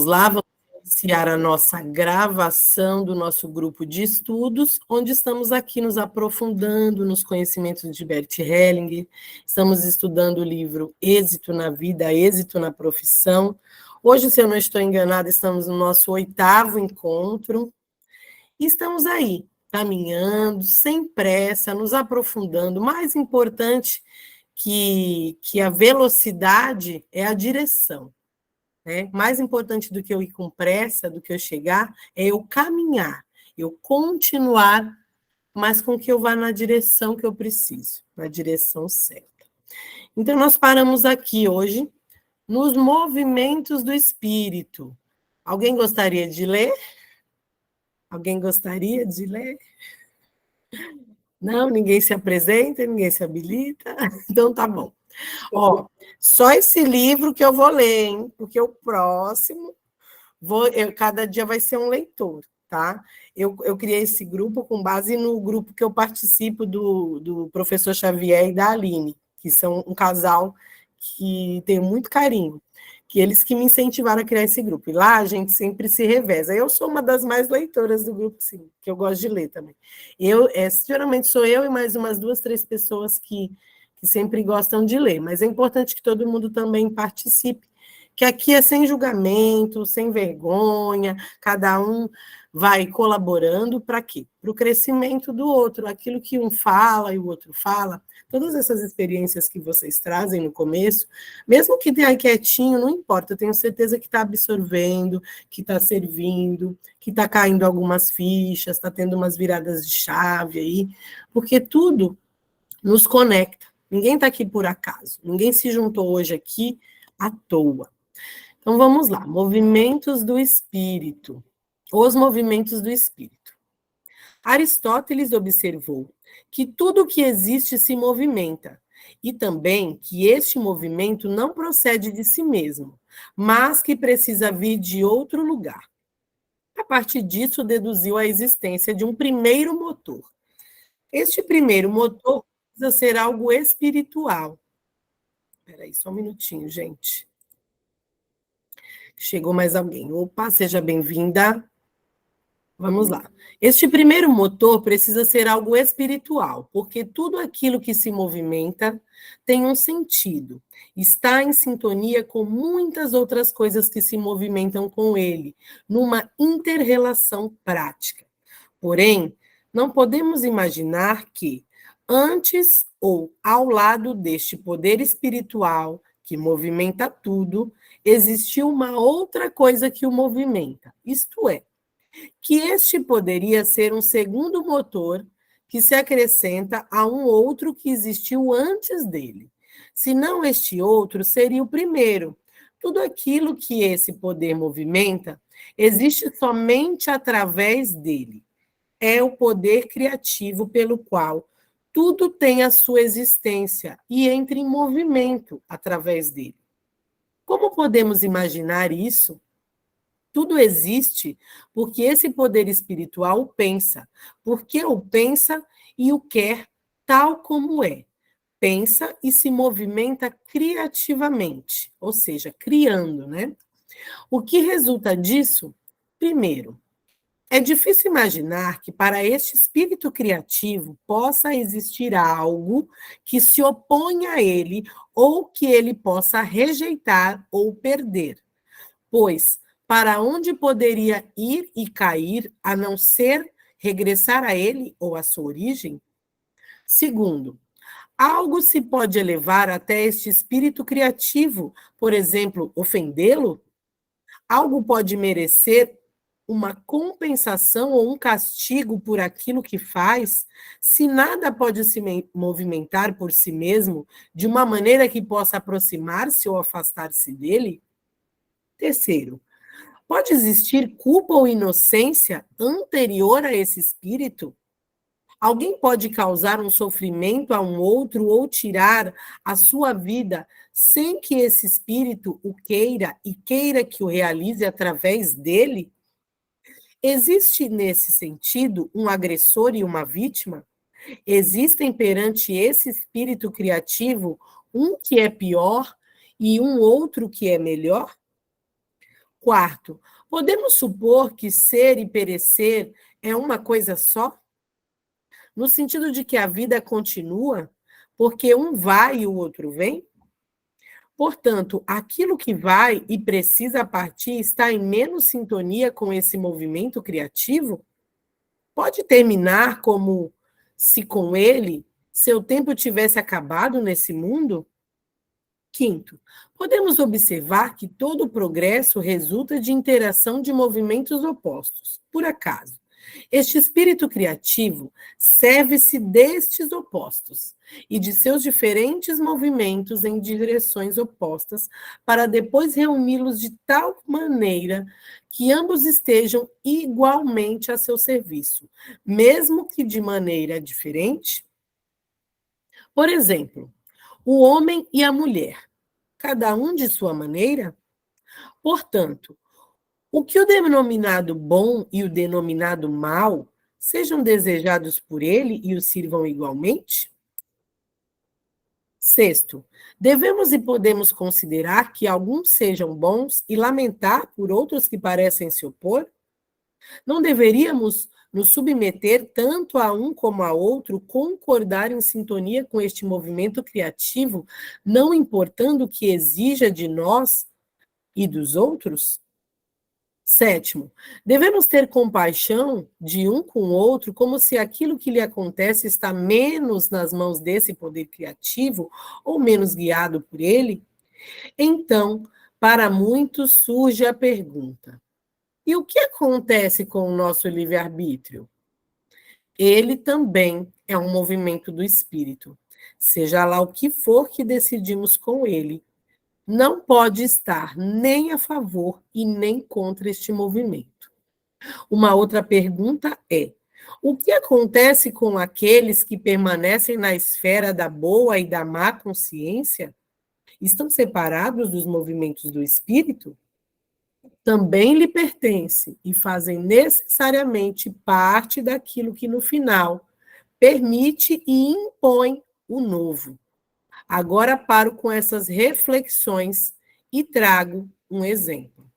Lá, vamos iniciar a nossa gravação do nosso grupo de estudos, onde estamos aqui nos aprofundando nos conhecimentos de Bert Hellinger. Estamos estudando o livro Êxito na Vida, Êxito na Profissão. Hoje, se eu não estou enganada, estamos no nosso 8º encontro. E estamos aí, caminhando, sem pressa, nos aprofundando. Mais importante que a velocidade é a direção. Mais importante do que eu ir com pressa, do que eu chegar, é eu caminhar, eu continuar, mas com que eu vá na direção que eu preciso, na direção certa. Então, nós paramos aqui hoje nos movimentos do espírito. Alguém gostaria de ler? Alguém gostaria de ler? Não, ninguém se apresenta, ninguém se habilita? Então, tá bom. Ó, só esse livro que eu vou ler, hein? Porque o próximo, cada dia vai ser um leitor, tá? Eu criei esse grupo com base no grupo que eu participo do professor Xavier e da Aline, que são um casal que tenho muito carinho, que eles que me incentivaram a criar esse grupo. E lá a gente sempre se reveza. Eu sou uma das mais leitoras do grupo, sim, que eu gosto de ler também. Geralmente sou eu e mais umas 2, 3 pessoas que sempre gostam de ler, mas é importante que todo mundo também participe, que aqui é sem julgamento, sem vergonha, cada um vai colaborando para quê? Para o crescimento do outro, aquilo que um fala e o outro fala, todas essas experiências que vocês trazem no começo, mesmo que tenha quietinho, não importa, eu tenho certeza que está absorvendo, que está servindo, que está caindo algumas fichas, está tendo umas viradas de chave aí, porque tudo nos conecta. Ninguém está aqui por acaso, ninguém se juntou hoje aqui à toa. Então, vamos lá, movimentos do espírito, os movimentos do espírito. Aristóteles observou que tudo que existe se movimenta, e também que este movimento não procede de si mesmo, mas que precisa vir de outro lugar. A partir disso, deduziu a existência de um primeiro motor. Este primeiro motor precisa ser algo espiritual. Espera aí, só um minutinho, gente. Chegou mais alguém. Opa, seja bem-vinda. Vamos lá. Este primeiro motor precisa ser algo espiritual, porque tudo aquilo que se movimenta tem um sentido, está em sintonia com muitas outras coisas que se movimentam com ele, numa inter-relação prática. Porém, não podemos imaginar que, antes ou ao lado deste poder espiritual que movimenta tudo, existiu uma outra coisa que o movimenta, isto é, que este poderia ser um segundo motor que se acrescenta a um outro que existiu antes dele. Se não este outro, seria o primeiro. Tudo aquilo que esse poder movimenta existe somente através dele. É o poder criativo pelo qual tudo tem a sua existência e entra em movimento através dele. Como podemos imaginar isso? Tudo existe porque esse poder espiritual pensa, porque o pensa e o quer tal como é. Pensa e se movimenta criativamente, ou seja, criando, né? O que resulta disso? Primeiro, é difícil imaginar que para este espírito criativo possa existir algo que se oponha a ele ou que ele possa rejeitar ou perder, pois para onde poderia ir e cair, a não ser regressar a ele ou à sua origem? Segundo, algo se pode elevar até este espírito criativo, por exemplo, ofendê-lo? Algo pode merecer uma compensação ou um castigo por aquilo que faz, se nada pode se movimentar por si mesmo de uma maneira que possa aproximar-se ou afastar-se dele? Terceiro, pode existir culpa ou inocência anterior a esse espírito? Alguém pode causar um sofrimento a um outro ou tirar a sua vida sem que esse espírito o queira e queira que o realize através dele? Existe, nesse sentido, um agressor e uma vítima? Existem perante esse espírito criativo um que é pior e um outro que é melhor? Quarto, podemos supor que ser e perecer é uma coisa só? No sentido de que a vida continua, porque um vai e o outro vem? Portanto, aquilo que vai e precisa partir está em menos sintonia com esse movimento criativo? Pode terminar como se com ele seu tempo tivesse acabado nesse mundo? Quinto, podemos observar que todo progresso resulta de interação de movimentos opostos. Por acaso, este espírito criativo serve-se destes opostos e de seus diferentes movimentos em direções opostas para depois reuni-los de tal maneira que ambos estejam igualmente a seu serviço, mesmo que de maneira diferente? Por exemplo, o homem e a mulher, cada um de sua maneira? Portanto, o que o denominado bom e o denominado mal sejam desejados por ele e o sirvam igualmente? Sexto, devemos e podemos considerar que alguns sejam bons e lamentar por outros que parecem se opor? Não deveríamos nos submeter tanto a um como a outro, concordar em sintonia com este movimento criativo, não importando o que exija de nós e dos outros? Sétimo, devemos ter compaixão de um com o outro, como se aquilo que lhe acontece está menos nas mãos desse poder criativo ou menos guiado por ele? Então, para muitos surge a pergunta: e o que acontece com o nosso livre-arbítrio? Ele também é um movimento do espírito. Seja lá o que for que decidimos com ele, não pode estar nem a favor e nem contra este movimento. Uma outra pergunta é: o que acontece com aqueles que permanecem na esfera da boa e da má consciência? Estão separados dos movimentos do espírito? Também lhe pertencem e fazem necessariamente parte daquilo que, no final, permite e impõe o novo. Agora paro com essas reflexões e trago um exemplo.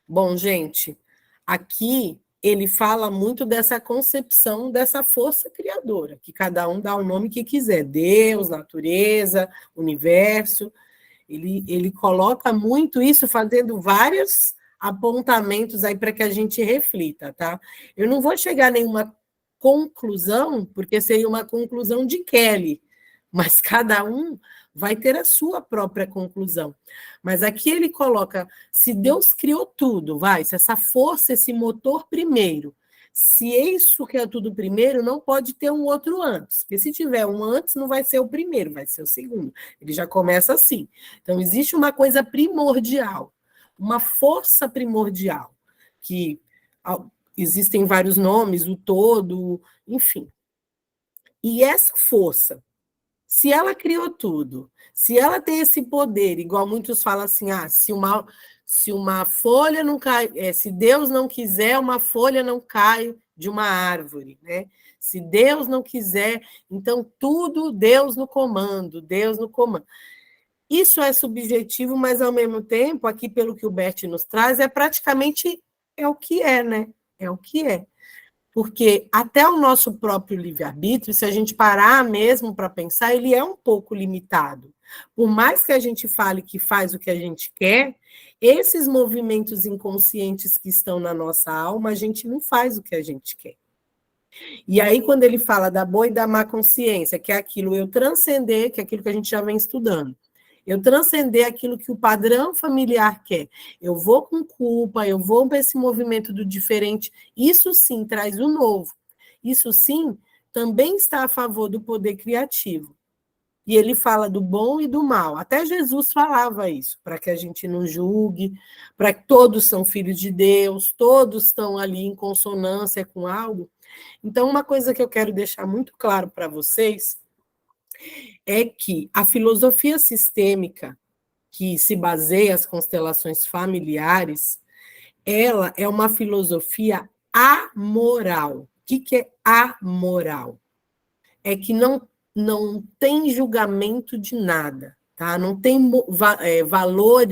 Bom, gente, aqui ele fala muito dessa concepção dessa força criadora, que cada um dá o nome que quiser, Deus, natureza, universo. Ele coloca muito isso, fazendo vários apontamentos aí para que a gente reflita, tá? Eu não vou chegar a nenhuma conclusão, porque seria uma conclusão de Kelly, mas cada um vai ter a sua própria conclusão. Mas aqui ele coloca, se Deus criou tudo, se essa força, esse motor primeiro, se isso que é tudo primeiro, não pode ter um outro antes, porque se tiver um antes, não vai ser o primeiro, vai ser o segundo. Ele já começa assim. Então, existe uma coisa primordial, uma força primordial, que existem vários nomes, o todo, enfim. E essa força, se ela criou tudo, se ela tem esse poder, igual muitos falam assim, se uma folha não cai, se Deus não quiser, uma folha não cai de uma árvore, né? Se Deus não quiser, então tudo Deus no comando, Deus no comando. Isso é subjetivo, mas ao mesmo tempo, aqui pelo que o Bert nos traz, praticamente o que é, né? É o que é. Porque até o nosso próprio livre-arbítrio, se a gente parar mesmo para pensar, ele é um pouco limitado. Por mais que a gente fale que faz o que a gente quer, esses movimentos inconscientes que estão na nossa alma, a gente não faz o que a gente quer. E aí, quando ele fala da boa e da má consciência, que é aquilo eu transcender, que é aquilo que a gente já vem estudando, eu transcender aquilo que o padrão familiar quer. Eu vou com culpa, eu vou para esse movimento do diferente. Isso sim traz o novo. Isso sim também está a favor do poder criativo. E ele fala do bom e do mal. Até Jesus falava isso, para que a gente não julgue, para que todos são filhos de Deus, todos estão ali em consonância com algo. Então, uma coisa que eu quero deixar muito claro para vocês é que a filosofia sistêmica, que se baseia nas constelações familiares, ela é uma filosofia amoral. O que é amoral? É que não tem julgamento de nada, tá? Não tem valor,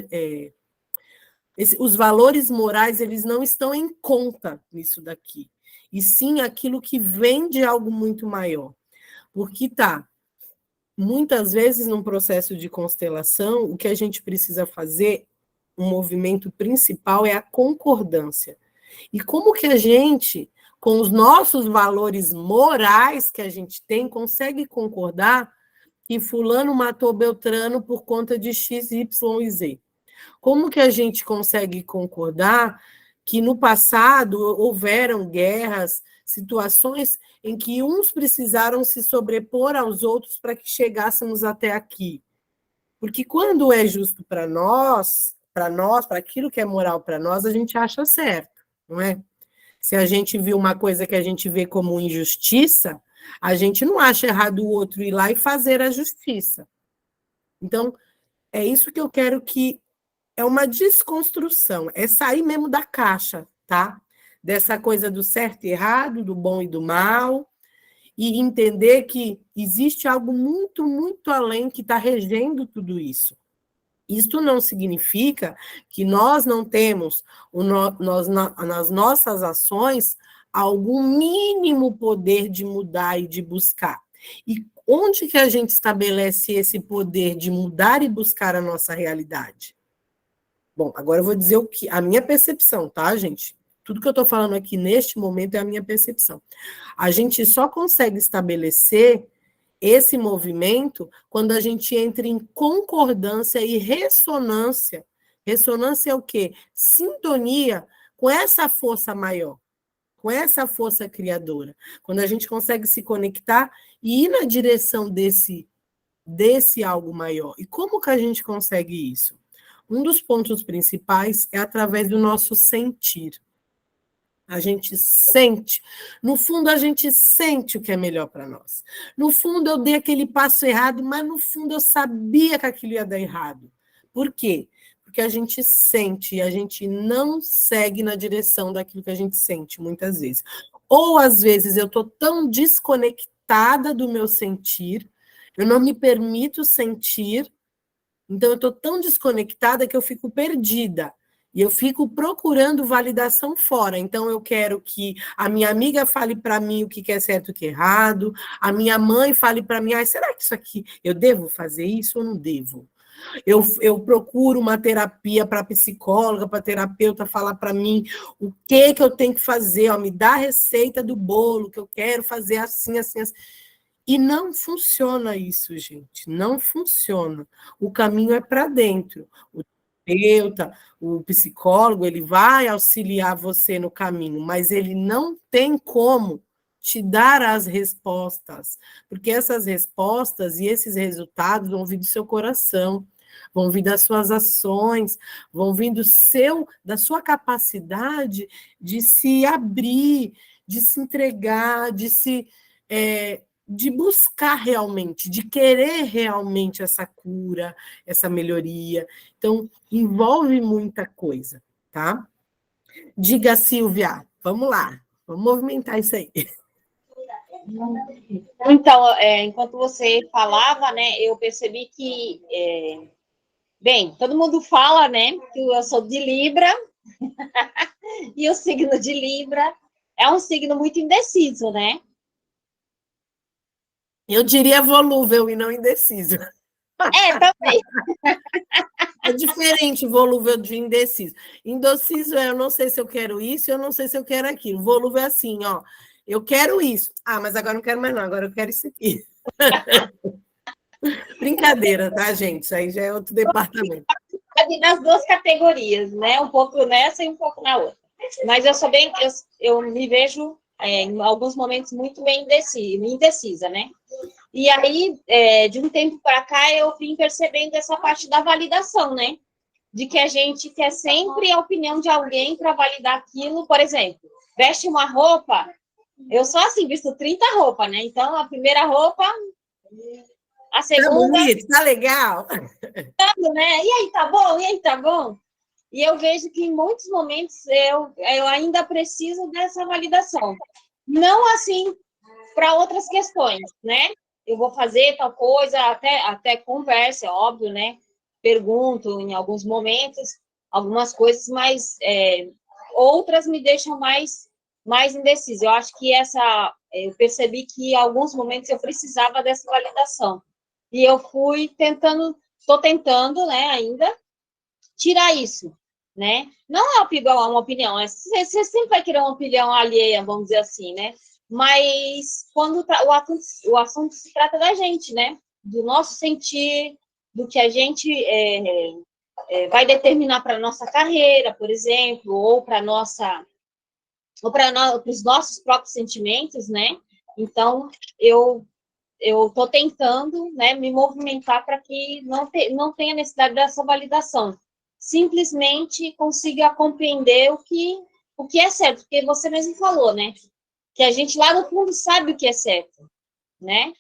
Os valores morais, eles não estão em conta nisso daqui. E sim aquilo que vem de algo muito maior. Porque muitas vezes, num processo de constelação, o que a gente precisa fazer, um movimento principal, é a concordância. E como que a gente, com os nossos valores morais que a gente tem, consegue concordar que fulano matou Beltrano por conta de X, Y e Z? Como que a gente consegue concordar que no passado houveram guerras, situações em que uns precisaram se sobrepor aos outros para que chegássemos até aqui? Porque quando é justo para aquilo que é moral para nós, a gente acha certo, não é? Se a gente viu uma coisa que a gente vê como injustiça, a gente não acha errado o outro ir lá e fazer a justiça. Então, é isso que eu quero que é uma desconstrução, é sair mesmo da caixa, tá? Dessa coisa do certo e errado, do bom e do mal, e entender que existe algo muito, muito além que está regendo tudo isso. Isto não significa que nós não temos nas nossas ações algum mínimo poder de mudar e de buscar. E onde que a gente estabelece esse poder de mudar e buscar a nossa realidade? Bom, agora eu vou dizer a minha percepção, tá, gente? Tudo que eu estou falando aqui neste momento é a minha percepção. A gente só consegue estabelecer esse movimento quando a gente entra em concordância e ressonância. Ressonância é o quê? Sintonia com essa força maior, com essa força criadora. Quando a gente consegue se conectar e ir na direção desse algo maior. E como que a gente consegue isso? Um dos pontos principais é através do nosso sentir. A gente sente, no fundo a gente sente o que é melhor para nós. No fundo eu dei aquele passo errado, mas no fundo eu sabia que aquilo ia dar errado. Por quê? Porque a gente sente e a gente não segue na direção daquilo que a gente sente, muitas vezes. Ou às vezes eu estou tão desconectada do meu sentir, eu não me permito sentir, então eu estou tão desconectada que eu fico perdida. E eu fico procurando validação fora. Então, eu quero que a minha amiga fale para mim o que é certo e o que é errado, a minha mãe fale para mim, será que isso aqui, eu devo fazer isso ou não devo? Eu procuro uma terapia para psicóloga, para terapeuta falar para mim o que eu tenho que fazer, me dá a receita do bolo, que eu quero fazer assim, assim, assim. E não funciona isso, gente, não funciona. O caminho é para dentro. O terapeuta, o psicólogo, ele vai auxiliar você no caminho, mas ele não tem como te dar as respostas, porque essas respostas e esses resultados vão vir do seu coração, vão vir das suas ações, vão vir da sua capacidade de se abrir, de se entregar, de buscar realmente, de querer realmente essa cura, essa melhoria. Então, envolve muita coisa, tá? Diga, Silvia, vamos lá, vamos movimentar isso aí. Então, enquanto você falava, né, eu percebi que, bem, todo mundo fala, né, que eu sou de Libra, e o signo de Libra é um signo muito indeciso, né? Eu diria volúvel e não indeciso. Também. É diferente volúvel de indeciso. Indeciso eu não sei se eu quero isso, eu não sei se eu quero aquilo. Volúvel é assim, eu quero isso. Mas agora não quero mais não, agora eu quero isso aqui. Brincadeira, tá, gente? Isso aí já é outro departamento. Nas duas categorias, né? Um pouco nessa e um pouco na outra. Mas eu sou bem, eu me vejo em alguns momentos muito bem indecisa, né? E aí, de um tempo para cá, eu vim percebendo essa parte da validação, né? De que a gente quer sempre a opinião de alguém para validar aquilo. Por exemplo, veste uma roupa, eu só assim, visto 30 roupas, né? Então, a primeira roupa, a segunda... Tá bonito, tá legal. Né? E aí, tá bom? E aí, tá bom? E eu vejo que em muitos momentos eu ainda preciso dessa validação. Não assim para outras questões, né? Eu vou fazer tal coisa, até conversa, é óbvio, né? Pergunto em alguns momentos, algumas coisas, mas outras me deixam mais indecisa. Eu acho que eu percebi que em alguns momentos eu precisava dessa validação. E eu estou tentando, né, ainda, tirar isso, né? Não é uma opinião, você sempre vai querer uma opinião alheia, vamos dizer assim, né? Mas quando o assunto se trata da gente, né? Do nosso sentir, do que a gente vai determinar para a nossa carreira, por exemplo, ou para os nossos próprios sentimentos, né? Então, eu estou tentando, né, me movimentar para que não tenha necessidade dessa validação. Simplesmente consiga compreender o que é certo, porque você mesmo falou, né? Que a gente lá no fundo sabe o que é certo, né?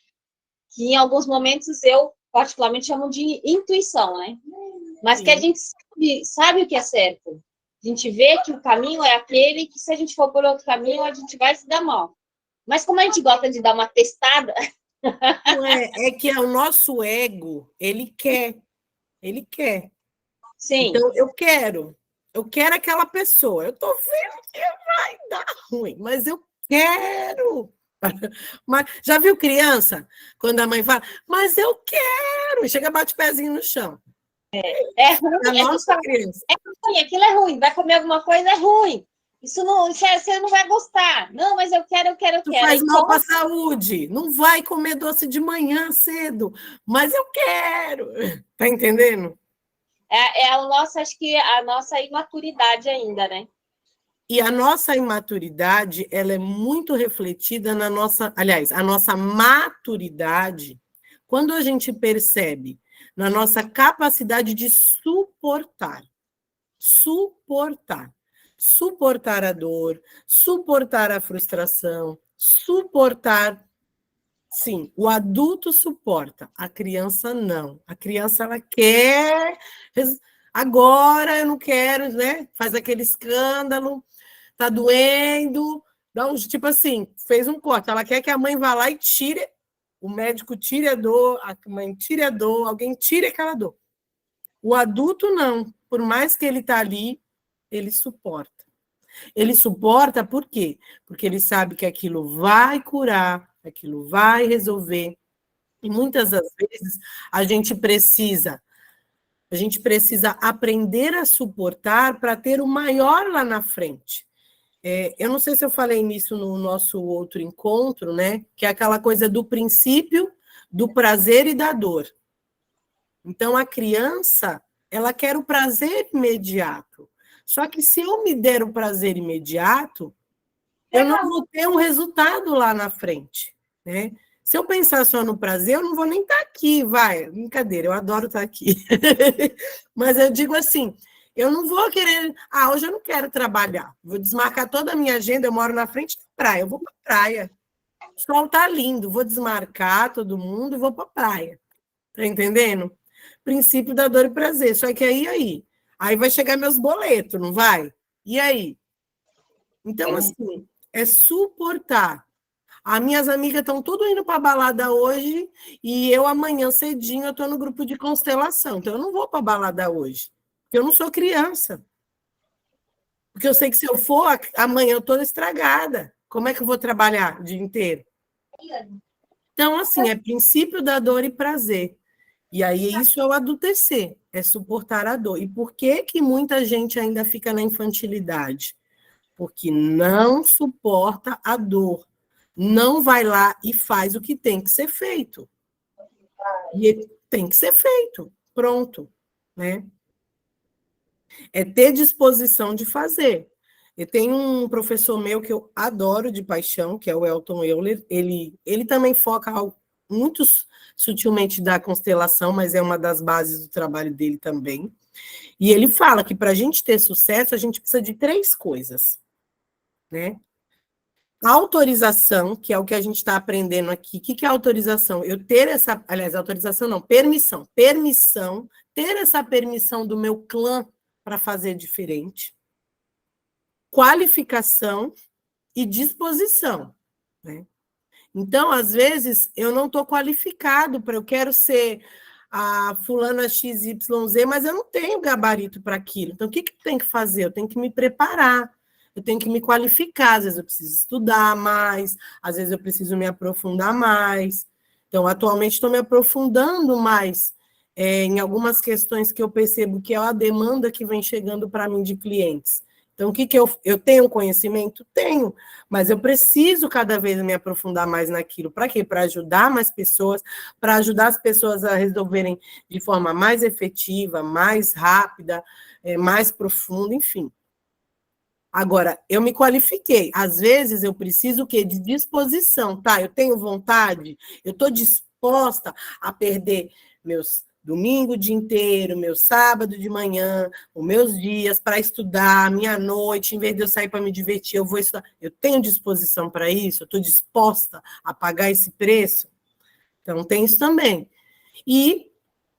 Que em alguns momentos eu particularmente chamo de intuição, né? Mas que a gente sabe o que é certo. A gente vê que o caminho é aquele que, se a gente for por outro caminho, a gente vai se dar mal. Mas como a gente gosta de dar uma testada... Não é que o nosso ego, ele quer. Sim. Então, eu quero aquela pessoa. Eu estou vendo que vai dar ruim, mas eu quero. Mas, já viu criança? Quando a mãe fala, mas eu quero. Chega, bate o pezinho no chão. É ruim, criança. É ruim, aquilo é ruim. Vai comer alguma coisa, é ruim. Isso você não vai gostar. Não, mas eu quero. Tu faz mal para a saúde. Não vai comer doce de manhã cedo, mas eu quero. Tá entendendo? Acho que a nossa imaturidade ainda, né? E a nossa imaturidade, ela é muito refletida na nossa, aliás, a nossa maturidade, quando a gente percebe na nossa capacidade de suportar a dor, suportar a frustração, suportar. Sim, o adulto suporta, a criança não. A criança, ela quer, agora eu não quero, né? Faz aquele escândalo, tá doendo, dá um, tipo assim, fez um corte. Ela quer que a mãe vá lá e tire, o médico tire a dor, a mãe tire a dor, alguém tire aquela dor. O adulto não, por mais que ele tá ali, ele suporta. Ele suporta por quê? Porque ele sabe que aquilo vai curar, aquilo vai resolver. E muitas das vezes a gente precisa aprender a suportar para ter o maior lá na frente. Eu não sei se eu falei nisso no nosso outro encontro, né? Que é aquela coisa do princípio, do prazer e da dor. Então, a criança, ela quer o prazer imediato. Só que se eu me der o prazer imediato, eu não vou ter um resultado lá na frente, né? Se eu pensar só no prazer, eu não vou nem estar aqui, vai. Brincadeira, eu adoro estar aqui. Mas eu digo assim, eu não vou querer... hoje eu não quero trabalhar. Vou desmarcar toda a minha agenda, eu moro na frente da praia, eu vou para a praia. O sol está lindo, vou desmarcar todo mundo e vou para a praia. Tá entendendo? Princípio da dor e prazer. Só que aí vai chegar meus boletos, não vai? E aí? Então, assim, é suportar. As minhas amigas estão tudo indo para a balada hoje e eu amanhã cedinho eu estou no grupo de constelação. Então, eu não vou para a balada hoje, porque eu não sou criança. Porque eu sei que se eu for, amanhã eu estou estragada. Como é que eu vou trabalhar o dia inteiro? Então, assim, é princípio da dor e prazer. E aí, isso é o adultecer, é suportar a dor. E por que muita gente ainda fica na infantilidade? Porque não suporta a dor. Não vai lá e faz o que tem que ser feito. E tem que ser feito. Pronto. Né? É ter disposição de fazer. Eu tenho um professor meu que eu adoro de paixão, que é o Elton Euler. Ele também foca muito sutilmente da constelação, mas é uma das bases do trabalho dele também. E ele fala que para a gente ter sucesso, a gente precisa de 3 coisas. Né? Autorização, que é o que a gente está aprendendo aqui. O que é autorização? Eu ter essa... Aliás, autorização não, permissão. Permissão, ter essa permissão do meu clã para fazer diferente. Qualificação e disposição. Né? Então, às vezes, eu não estou qualificado para... Eu quero ser a fulana XYZ, mas eu não tenho gabarito para aquilo. Então, o que eu tenho que fazer? Eu tenho que me preparar, eu tenho que me qualificar. Às vezes eu preciso estudar mais, às vezes eu preciso me aprofundar mais. Então, atualmente estou me aprofundando mais em algumas questões que eu percebo que é a demanda que vem chegando para mim de clientes. Então, o que eu tenho conhecimento? Tenho, mas eu preciso cada vez me aprofundar mais naquilo. Para quê? Para ajudar mais pessoas, para ajudar as pessoas a resolverem de forma mais efetiva, mais rápida, mais profunda, enfim. Agora, eu me qualifiquei. Às vezes eu preciso o quê? De disposição, tá? Eu tenho vontade, eu estou disposta a perder meus domingo o dia inteiro, meu sábado de manhã, os meus dias para estudar, minha noite, em vez de eu sair para me divertir, eu vou estudar. Eu tenho disposição para isso? Eu estou disposta a pagar esse preço? Então, tem isso também. E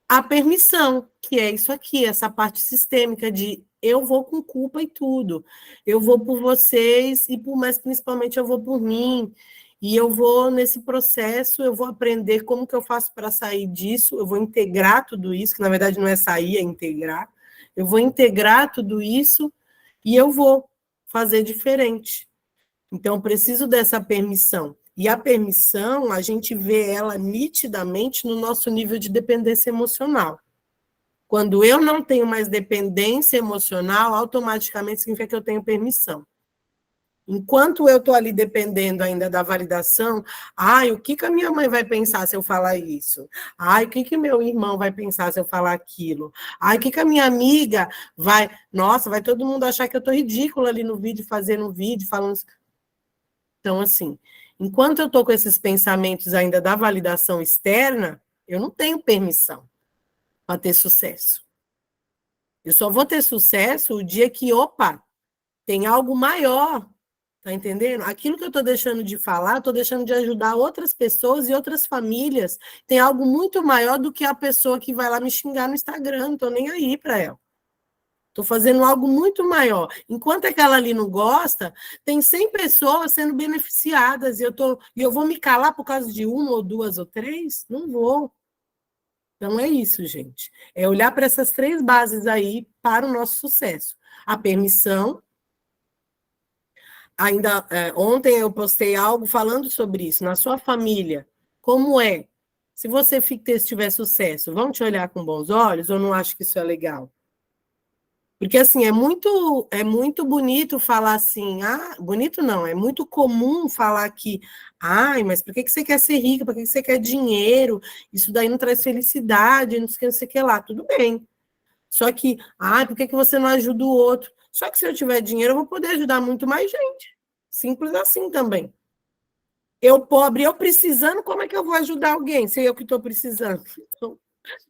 a permissão, que é isso aqui, essa parte sistêmica de eu vou com culpa e tudo, eu vou por vocês, mas principalmente eu vou por mim, e eu vou nesse processo, eu vou aprender como que eu faço para sair disso, eu vou integrar tudo isso, que na verdade não é sair, é integrar, eu vou integrar tudo isso e eu vou fazer diferente. Então, eu preciso dessa permissão. E a permissão, a gente vê ela nitidamente no nosso nível de dependência emocional. Quando eu não tenho mais dependência emocional, automaticamente significa que eu tenho permissão. Enquanto eu estou ali dependendo ainda da validação, o que a minha mãe vai pensar se eu falar isso? O que meu irmão vai pensar se eu falar aquilo? O que a minha amiga vai... Nossa, vai todo mundo achar que eu estou ridícula ali no vídeo, fazendo um vídeo, falando... Então, assim, enquanto eu estou com esses pensamentos ainda da validação externa, eu não tenho permissão para ter sucesso. Eu só vou ter sucesso o dia que, tem algo maior, tá entendendo? Aquilo que eu estou deixando de falar, estou deixando de ajudar outras pessoas e outras famílias. Tem algo muito maior do que a pessoa que vai lá me xingar no Instagram, não estou nem aí para ela. Estou fazendo algo muito maior. Enquanto aquela ali não gosta, tem 100 pessoas sendo beneficiadas, e eu vou me calar por causa de uma ou duas ou três? Não vou. Então, é isso, gente. É olhar para essas 3 bases aí para o nosso sucesso. A permissão. Ainda ontem eu postei algo falando sobre isso. Na sua família, como é? Se você tiver sucesso, vão te olhar com bons olhos ou não acha que isso é legal? Porque, assim, é muito bonito falar assim, bonito não, é muito comum falar que, mas por que você quer ser rica, por que você quer dinheiro, isso daí não traz felicidade, não sei o que lá, tudo bem. Só que, por que você não ajuda o outro? Só que se eu tiver dinheiro, eu vou poder ajudar muito mais gente. Simples assim também. Eu pobre, eu precisando, como é que eu vou ajudar alguém, se eu que estou precisando? Então,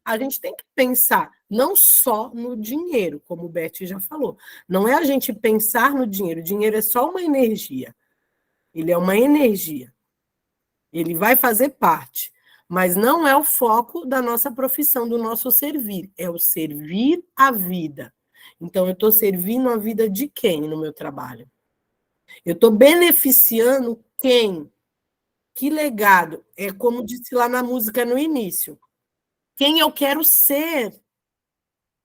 a gente tem que pensar não só no dinheiro, como o Beth já falou. Não é a gente pensar no dinheiro. O dinheiro é só uma energia. Ele é uma energia. Ele vai fazer parte. Mas não é o foco da nossa profissão, do nosso servir. É o servir a vida. Então, eu estou servindo a vida de quem no meu trabalho? Eu estou beneficiando quem? Que legado? É como disse lá na música no início. Quem eu quero ser?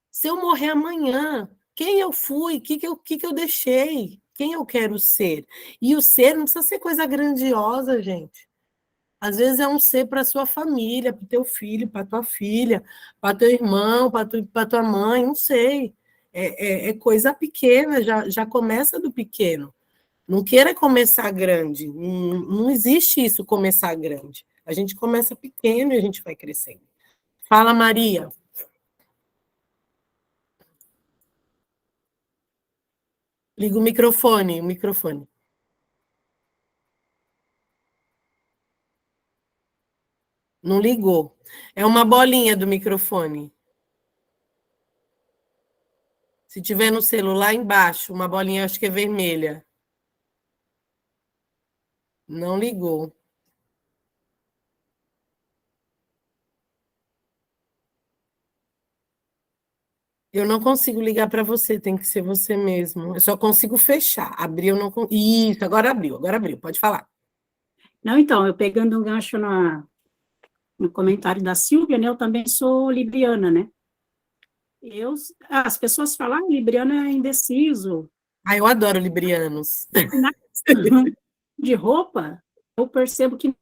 Se eu morrer amanhã, quem eu fui? O que eu deixei? Quem eu quero ser? E o ser não precisa ser coisa grandiosa, gente. Às vezes é um ser para a sua família, para o teu filho, para a tua filha, para teu irmão, para tua mãe, não sei. É coisa pequena, já começa do pequeno. Não queira começar grande. Não existe isso, começar grande. A gente começa pequeno e a gente vai crescendo. Fala, Maria. Liga o microfone, Não ligou. É uma bolinha do microfone. Se tiver no celular, embaixo, uma bolinha, acho que é vermelha. Não ligou. Eu não consigo ligar para você, tem que ser você mesmo. Eu só consigo fechar. Abrir, eu não consigo. Isso, agora abriu, pode falar. Não, então, eu pegando um gancho no comentário da Silvia, né, eu também sou libriana, né? As pessoas falam, libriano é indeciso. Eu adoro librianos. Na questão de roupa, eu percebo que,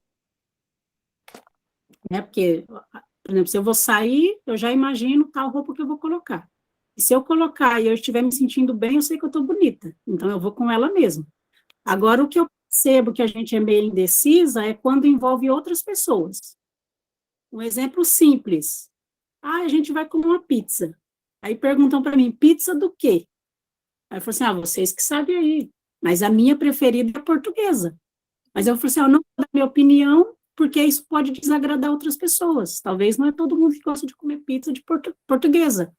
né, porque, por exemplo, se eu vou sair, eu já imagino tal roupa que eu vou colocar. E se eu colocar e eu estiver me sentindo bem, eu sei que eu estou bonita, então eu vou com ela mesma. Agora, o que eu percebo que a gente é meio indecisa é quando envolve outras pessoas. Um exemplo simples. A gente vai comer uma pizza. Aí perguntam para mim, pizza do quê? Aí eu falo assim, vocês que sabem aí. Mas a minha preferida é a portuguesa. Mas eu falei assim, eu não vou dar minha opinião, porque isso pode desagradar outras pessoas. Talvez não é todo mundo que gosta de comer pizza de portuguesa.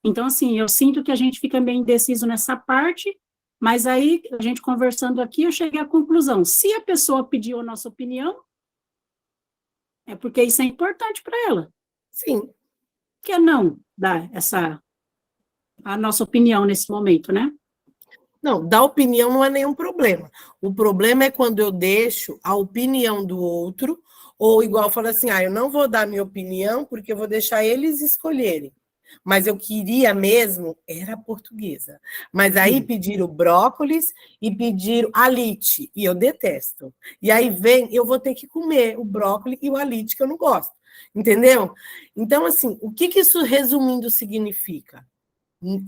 Então, assim, eu sinto que a gente fica meio indeciso nessa parte, mas aí, a gente conversando aqui, eu cheguei à conclusão. Se a pessoa pediu a nossa opinião, é porque isso é importante para ela. Sim. Por que não dar a nossa opinião nesse momento, né? Não, dar opinião não é nenhum problema. O problema é quando eu deixo a opinião do outro, ou igual fala assim, eu não vou dar minha opinião porque eu vou deixar eles escolherem. Mas eu queria mesmo, era portuguesa. Mas aí pediram brócolis e pediram alite, e eu detesto. E aí eu vou ter que comer o brócolis e o alite que eu não gosto. Entendeu? Então, assim, o que isso resumindo significa?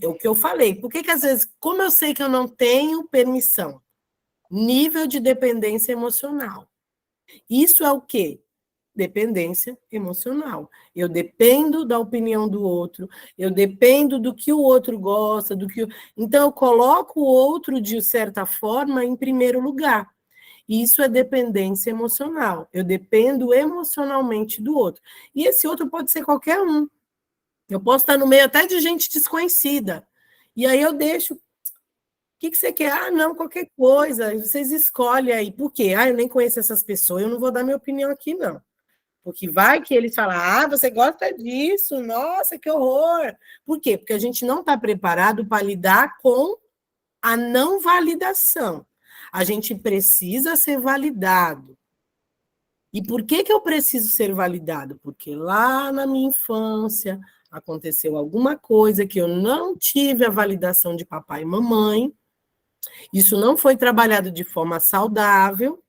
É o que eu falei. Por que às vezes, como eu sei que eu não tenho permissão? Nível de dependência emocional. Isso é o quê? Dependência emocional. Eu dependo da opinião do outro, eu dependo do que o outro gosta, então eu coloco o outro, de certa forma, em primeiro lugar. Isso é dependência emocional. Eu dependo emocionalmente do outro. E esse outro pode ser qualquer um. Eu posso estar no meio até de gente desconhecida. E aí eu deixo. O que você quer? Não, qualquer coisa. Vocês escolhem aí. Por quê? Eu nem conheço essas pessoas, eu não vou dar minha opinião aqui, não. Porque vai que eles falam, você gosta disso, nossa, que horror. Por quê? Porque a gente não está preparado para lidar com a não validação. A gente precisa ser validado. E por que eu preciso ser validado? Porque lá na minha infância aconteceu alguma coisa que eu não tive a validação de papai e mamãe. Isso não foi trabalhado de forma saudável,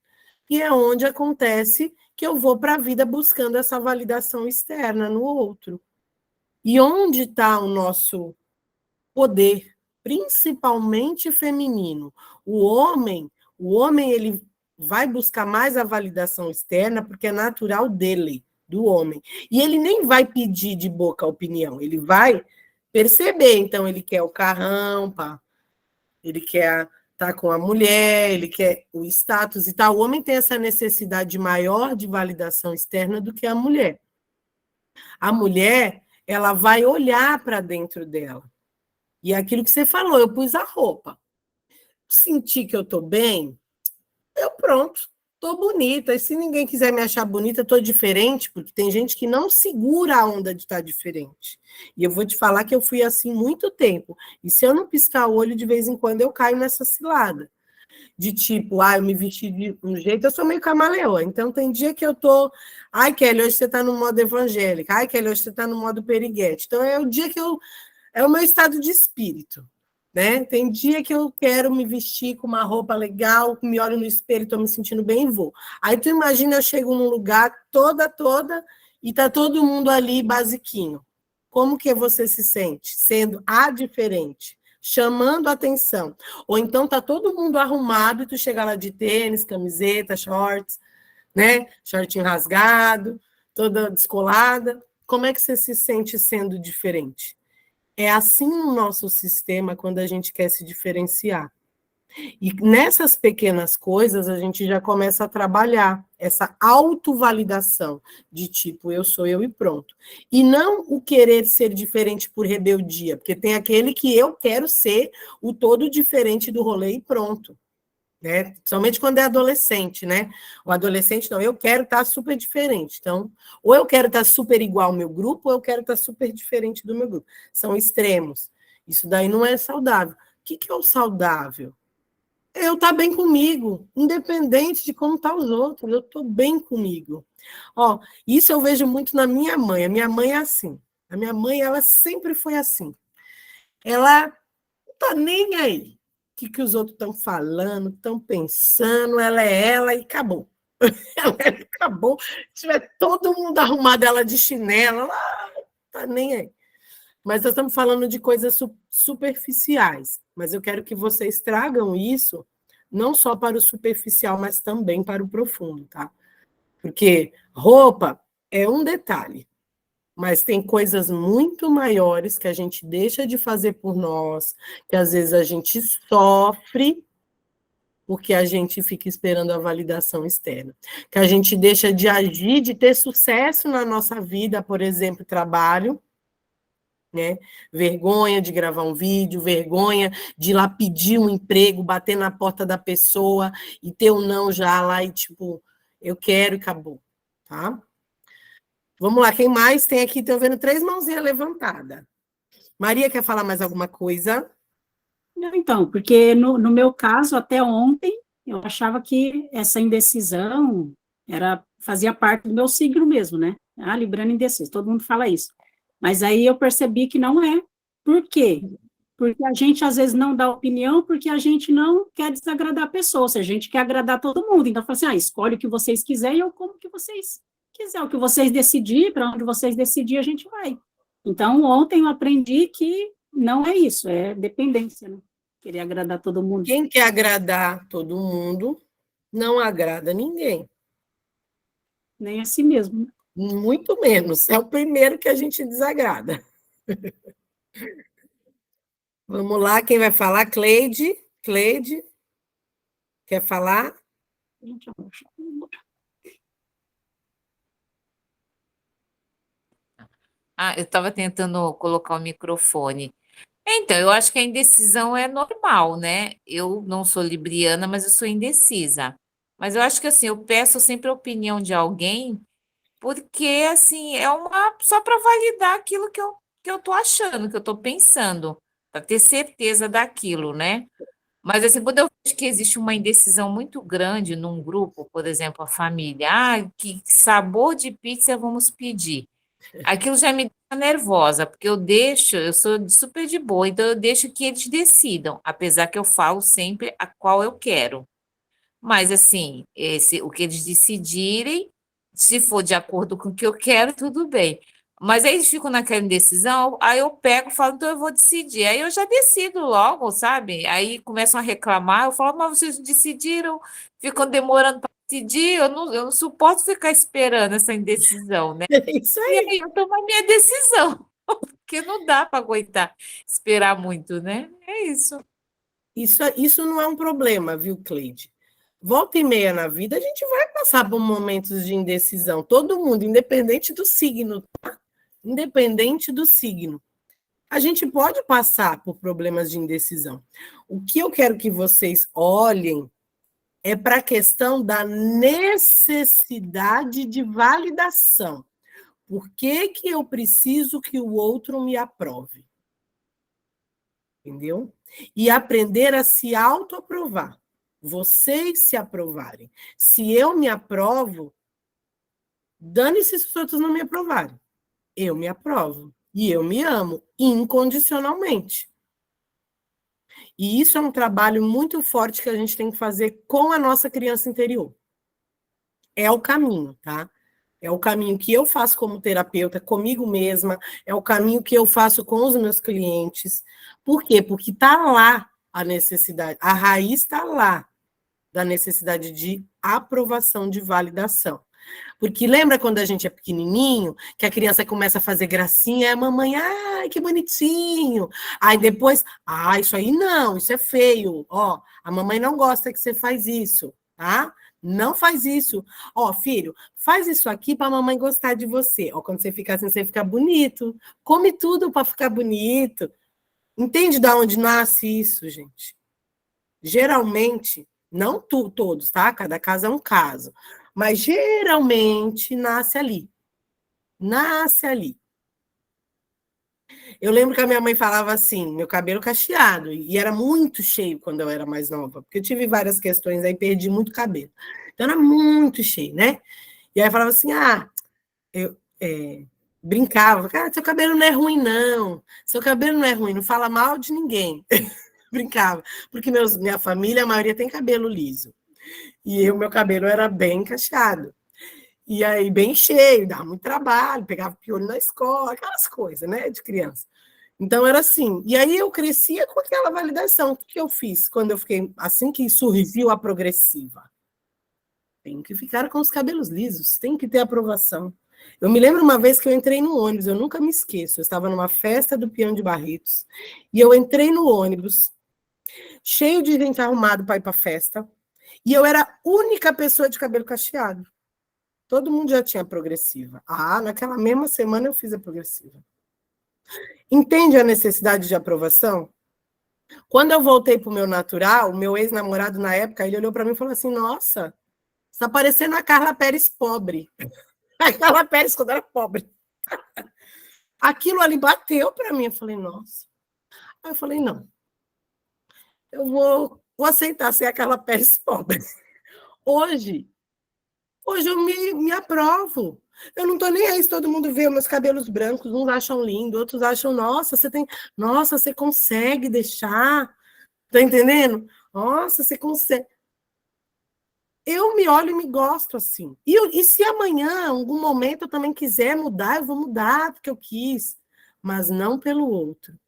e é onde acontece que eu vou para a vida buscando essa validação externa no outro. E onde está o nosso poder, principalmente feminino? O homem ele vai buscar mais a validação externa porque é natural dele, do homem. E ele nem vai pedir de boca a opinião, ele vai perceber. Então, ele quer o carrão, ele quer estar com a mulher, ele quer o status e tal. O homem tem essa necessidade maior de validação externa do que a mulher. A mulher, ela vai olhar para dentro dela. E é aquilo que você falou, eu pus a roupa. Senti que eu estou bem, eu pronto, estou bonita. E se ninguém quiser me achar bonita, estou diferente, porque tem gente que não segura a onda de estar diferente. E eu vou te falar que eu fui assim muito tempo. E se eu não piscar o olho, de vez em quando eu caio nessa cilada. De tipo, eu me vesti de um jeito, eu sou meio camaleoa. Então tem dia que eu tô, Kelly, hoje você está no modo evangélica. Kelly, hoje você está no modo periguete. Então é o dia que é o meu estado de espírito. Né? Tem dia que eu quero me vestir com uma roupa legal, me olho no espelho, estou me sentindo bem e vou. Aí tu imagina, eu chego num lugar toda, e tá todo mundo ali basiquinho. Como que você se sente? Sendo a diferente, chamando a atenção. Ou então tá todo mundo arrumado e tu chega lá de tênis, camiseta, shorts, né? Shortinho rasgado, toda descolada. Como é que você se sente sendo diferente? É assim o nosso sistema quando a gente quer se diferenciar. E nessas pequenas coisas a gente já começa a trabalhar essa autovalidação de tipo, eu sou eu e pronto. E não o querer ser diferente por rebeldia, porque tem aquele que eu quero ser o todo diferente do rolê e pronto. Né? Principalmente quando é adolescente, né? O adolescente, não, eu quero estar super diferente. Então, ou eu quero estar super igual ao meu grupo, ou eu quero estar super diferente do meu grupo. São extremos. Isso daí não é saudável. O que é o saudável? Eu estar bem comigo, independente de como estão os outros, eu estou bem comigo. Ó, isso eu vejo muito na minha mãe. A minha mãe é assim. A minha mãe, ela sempre foi assim. Ela não tá nem aí. O que os outros estão falando, estão pensando, ela é ela e acabou. Ela acabou. Se tiver todo mundo arrumado ela de chinelo, ela não tá nem aí. Mas nós estamos falando de coisas superficiais. Mas eu quero que vocês tragam isso não só para o superficial, mas também para o profundo, tá? Porque roupa é um detalhe, mas tem coisas muito maiores que a gente deixa de fazer por nós, que às vezes a gente sofre porque a gente fica esperando a validação externa, que a gente deixa de agir, de ter sucesso na nossa vida, por exemplo, trabalho, né? Vergonha de gravar um vídeo, vergonha de ir lá pedir um emprego, bater na porta da pessoa e ter um não já lá e tipo, eu quero e acabou, tá? Vamos lá, quem mais tem aqui? Estou vendo 3 mãozinhas levantadas. Maria, quer falar mais alguma coisa? Não, então, porque no meu caso, até ontem, eu achava que essa indecisão fazia parte do meu signo mesmo, né? Ah, Libriano indeciso, todo mundo fala isso. Mas aí eu percebi que não é. Por quê? Porque a gente às vezes não dá opinião porque a gente não quer desagradar a pessoa, ou seja, a gente quer agradar todo mundo. Então, fala assim, escolhe o que vocês quiserem e eu como o que vocês quiserem. O que vocês decidirem, para onde vocês decidirem, a gente vai. Então, ontem eu aprendi que não é isso, é dependência, né? Querer agradar todo mundo. Quem quer agradar todo mundo não agrada ninguém. Nem a si mesmo. Muito menos. É o primeiro que a gente desagrada. Vamos lá, quem vai falar? Cleide. Cleide, quer falar? Eu estava tentando colocar o microfone. Então, eu acho que a indecisão é normal, né? Eu não sou libriana, mas eu sou indecisa. Mas eu acho que assim, eu peço sempre a opinião de alguém, porque assim, é uma só para validar aquilo que eu tô achando, que eu tô pensando, para ter certeza daquilo, né? Mas assim, quando eu vejo que existe uma indecisão muito grande num grupo, por exemplo, a família, que sabor de pizza vamos pedir? Aquilo já me deixa nervosa, porque eu sou super de boa, então eu deixo que eles decidam, apesar que eu falo sempre a qual eu quero. Mas assim, o que eles decidirem, se for de acordo com o que eu quero, tudo bem. Mas aí eles ficam naquela indecisão, aí eu pego e falo, então eu vou decidir. Aí eu já decido logo, sabe? Aí começam a reclamar, eu falo, mas vocês não decidiram, ficam demorando para decidir, eu não suporto ficar esperando essa indecisão, né? É isso E aí. aí eu tomo a minha decisão, porque não dá para aguentar esperar muito, né? É isso. Isso não é um problema, viu, Cleide? Volta e meia na vida, a gente vai passar por momentos de indecisão. Todo mundo, independente do signo, tá? Independente do signo. A gente pode passar por problemas de indecisão. O que eu quero que vocês olhem é para a questão da necessidade de validação. Por que que eu preciso que o outro me aprove? Entendeu? E aprender a se autoaprovar. Vocês se aprovarem. Se eu me aprovo, dane-se se os outros não me aprovarem. Eu me aprovo. E eu me amo incondicionalmente. E isso é um trabalho muito forte que a gente tem que fazer com a nossa criança interior. É o caminho, tá? É o caminho que eu faço como terapeuta, comigo mesma, é o caminho que eu faço com os meus clientes. Por quê? Porque está lá a necessidade, a raiz está lá da necessidade de aprovação, de validação. Porque lembra quando a gente é pequenininho, que a criança começa a fazer gracinha, a mamãe, ai, que bonitinho. Aí depois, isso aí não, isso é feio. Ó, a mamãe não gosta que você faz isso, tá? Não faz isso. Ó, filho, faz isso aqui para a mamãe gostar de você. Ó, quando você fica assim, você fica bonito. Come tudo para ficar bonito. Entende de onde nasce isso, gente? Geralmente, não todos, tá? Cada caso é um caso. Mas geralmente nasce ali. Nasce ali. Eu lembro que a minha mãe falava assim, meu cabelo cacheado, e era muito cheio quando eu era mais nova, porque eu tive várias questões aí, perdi muito cabelo. Então era muito cheio, né? E aí falava assim, eu brincava, cara, seu cabelo não é ruim, não. Seu cabelo não é ruim, não fala mal de ninguém. Brincava, porque minha família, a maioria tem cabelo liso. E meu cabelo era bem cacheado. E aí, bem cheio, dava muito trabalho, pegava piolho na escola, aquelas coisas, né, de criança. Então, era assim. E aí, eu crescia com aquela validação. O que eu fiz quando eu fiquei, assim que surgiu a progressiva? Tenho que ficar com os cabelos lisos, tem que ter aprovação. Eu me lembro uma vez que eu entrei no ônibus, eu nunca me esqueço, eu estava numa festa do Peão de Barretos, e eu entrei no ônibus, cheio de gente arrumada para ir para a festa, e eu era a única pessoa de cabelo cacheado. Todo mundo já tinha progressiva. Naquela mesma semana eu fiz a progressiva. Entende a necessidade de aprovação? Quando eu voltei para o meu natural, o meu ex-namorado na época, ele olhou para mim e falou assim, nossa, você está parecendo a Carla Pérez pobre. A Carla Pérez quando era pobre. Aquilo ali bateu para mim. Eu falei, nossa. Aí eu falei, não. Eu vou aceitar ser a Carla Pérez pobre. Hoje eu me aprovo. Eu não estou nem aí se todo mundo vê meus cabelos brancos, uns acham lindo, outros acham, nossa, você consegue deixar. Tá entendendo? Nossa, você consegue. Eu me olho e me gosto assim. E se amanhã, em algum momento, eu também quiser mudar, eu vou mudar porque eu quis. Mas não pelo outro.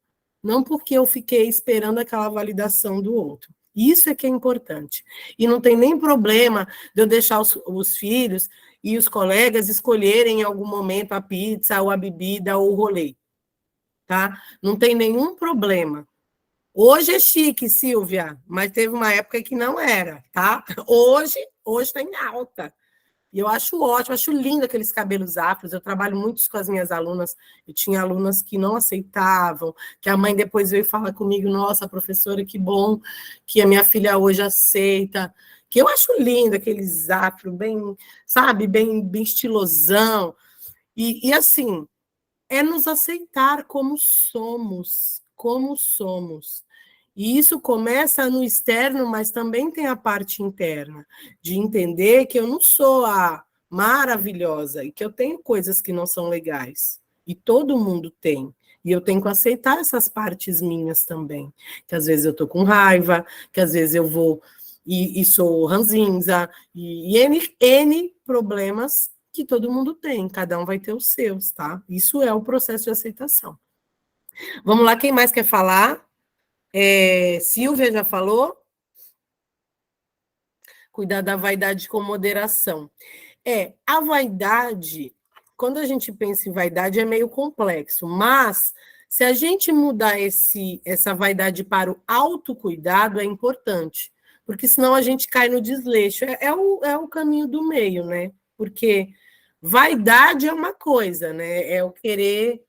Não porque eu fiquei esperando aquela validação do outro. Isso é que é importante. E não tem nem problema de eu deixar os filhos e os colegas escolherem em algum momento a pizza, ou a bebida, ou o rolê. Tá? Não tem nenhum problema. Hoje é chique, Silvia, mas teve uma época que não era, tá? Hoje está em alta. E eu acho ótimo, acho lindo aqueles cabelos afros. Eu trabalho muito com as minhas alunas. Eu tinha alunas que não aceitavam, que a mãe depois veio falar comigo, nossa, professora, que bom que a minha filha hoje aceita. Que eu acho lindo aqueles afro, bem, sabe, bem estilosão. E assim, é nos aceitar como somos, como somos. E isso começa no externo, mas também tem a parte interna, de entender que eu não sou a maravilhosa e que eu tenho coisas que não são legais. E todo mundo tem. E eu tenho que aceitar essas partes minhas também. Que às vezes eu estou com raiva, que às vezes eu vou e sou ranzinza, e N problemas que todo mundo tem. Cada um vai ter os seus, tá? Isso é o processo de aceitação. Vamos lá, quem mais quer falar? Silvia já falou? Cuidar da vaidade com moderação. A vaidade, quando a gente pensa em vaidade, é meio complexo, mas se a gente mudar essa vaidade para o autocuidado, é importante, porque senão a gente cai no desleixo. É o caminho do meio, né? Porque vaidade é uma coisa, né? É o querer,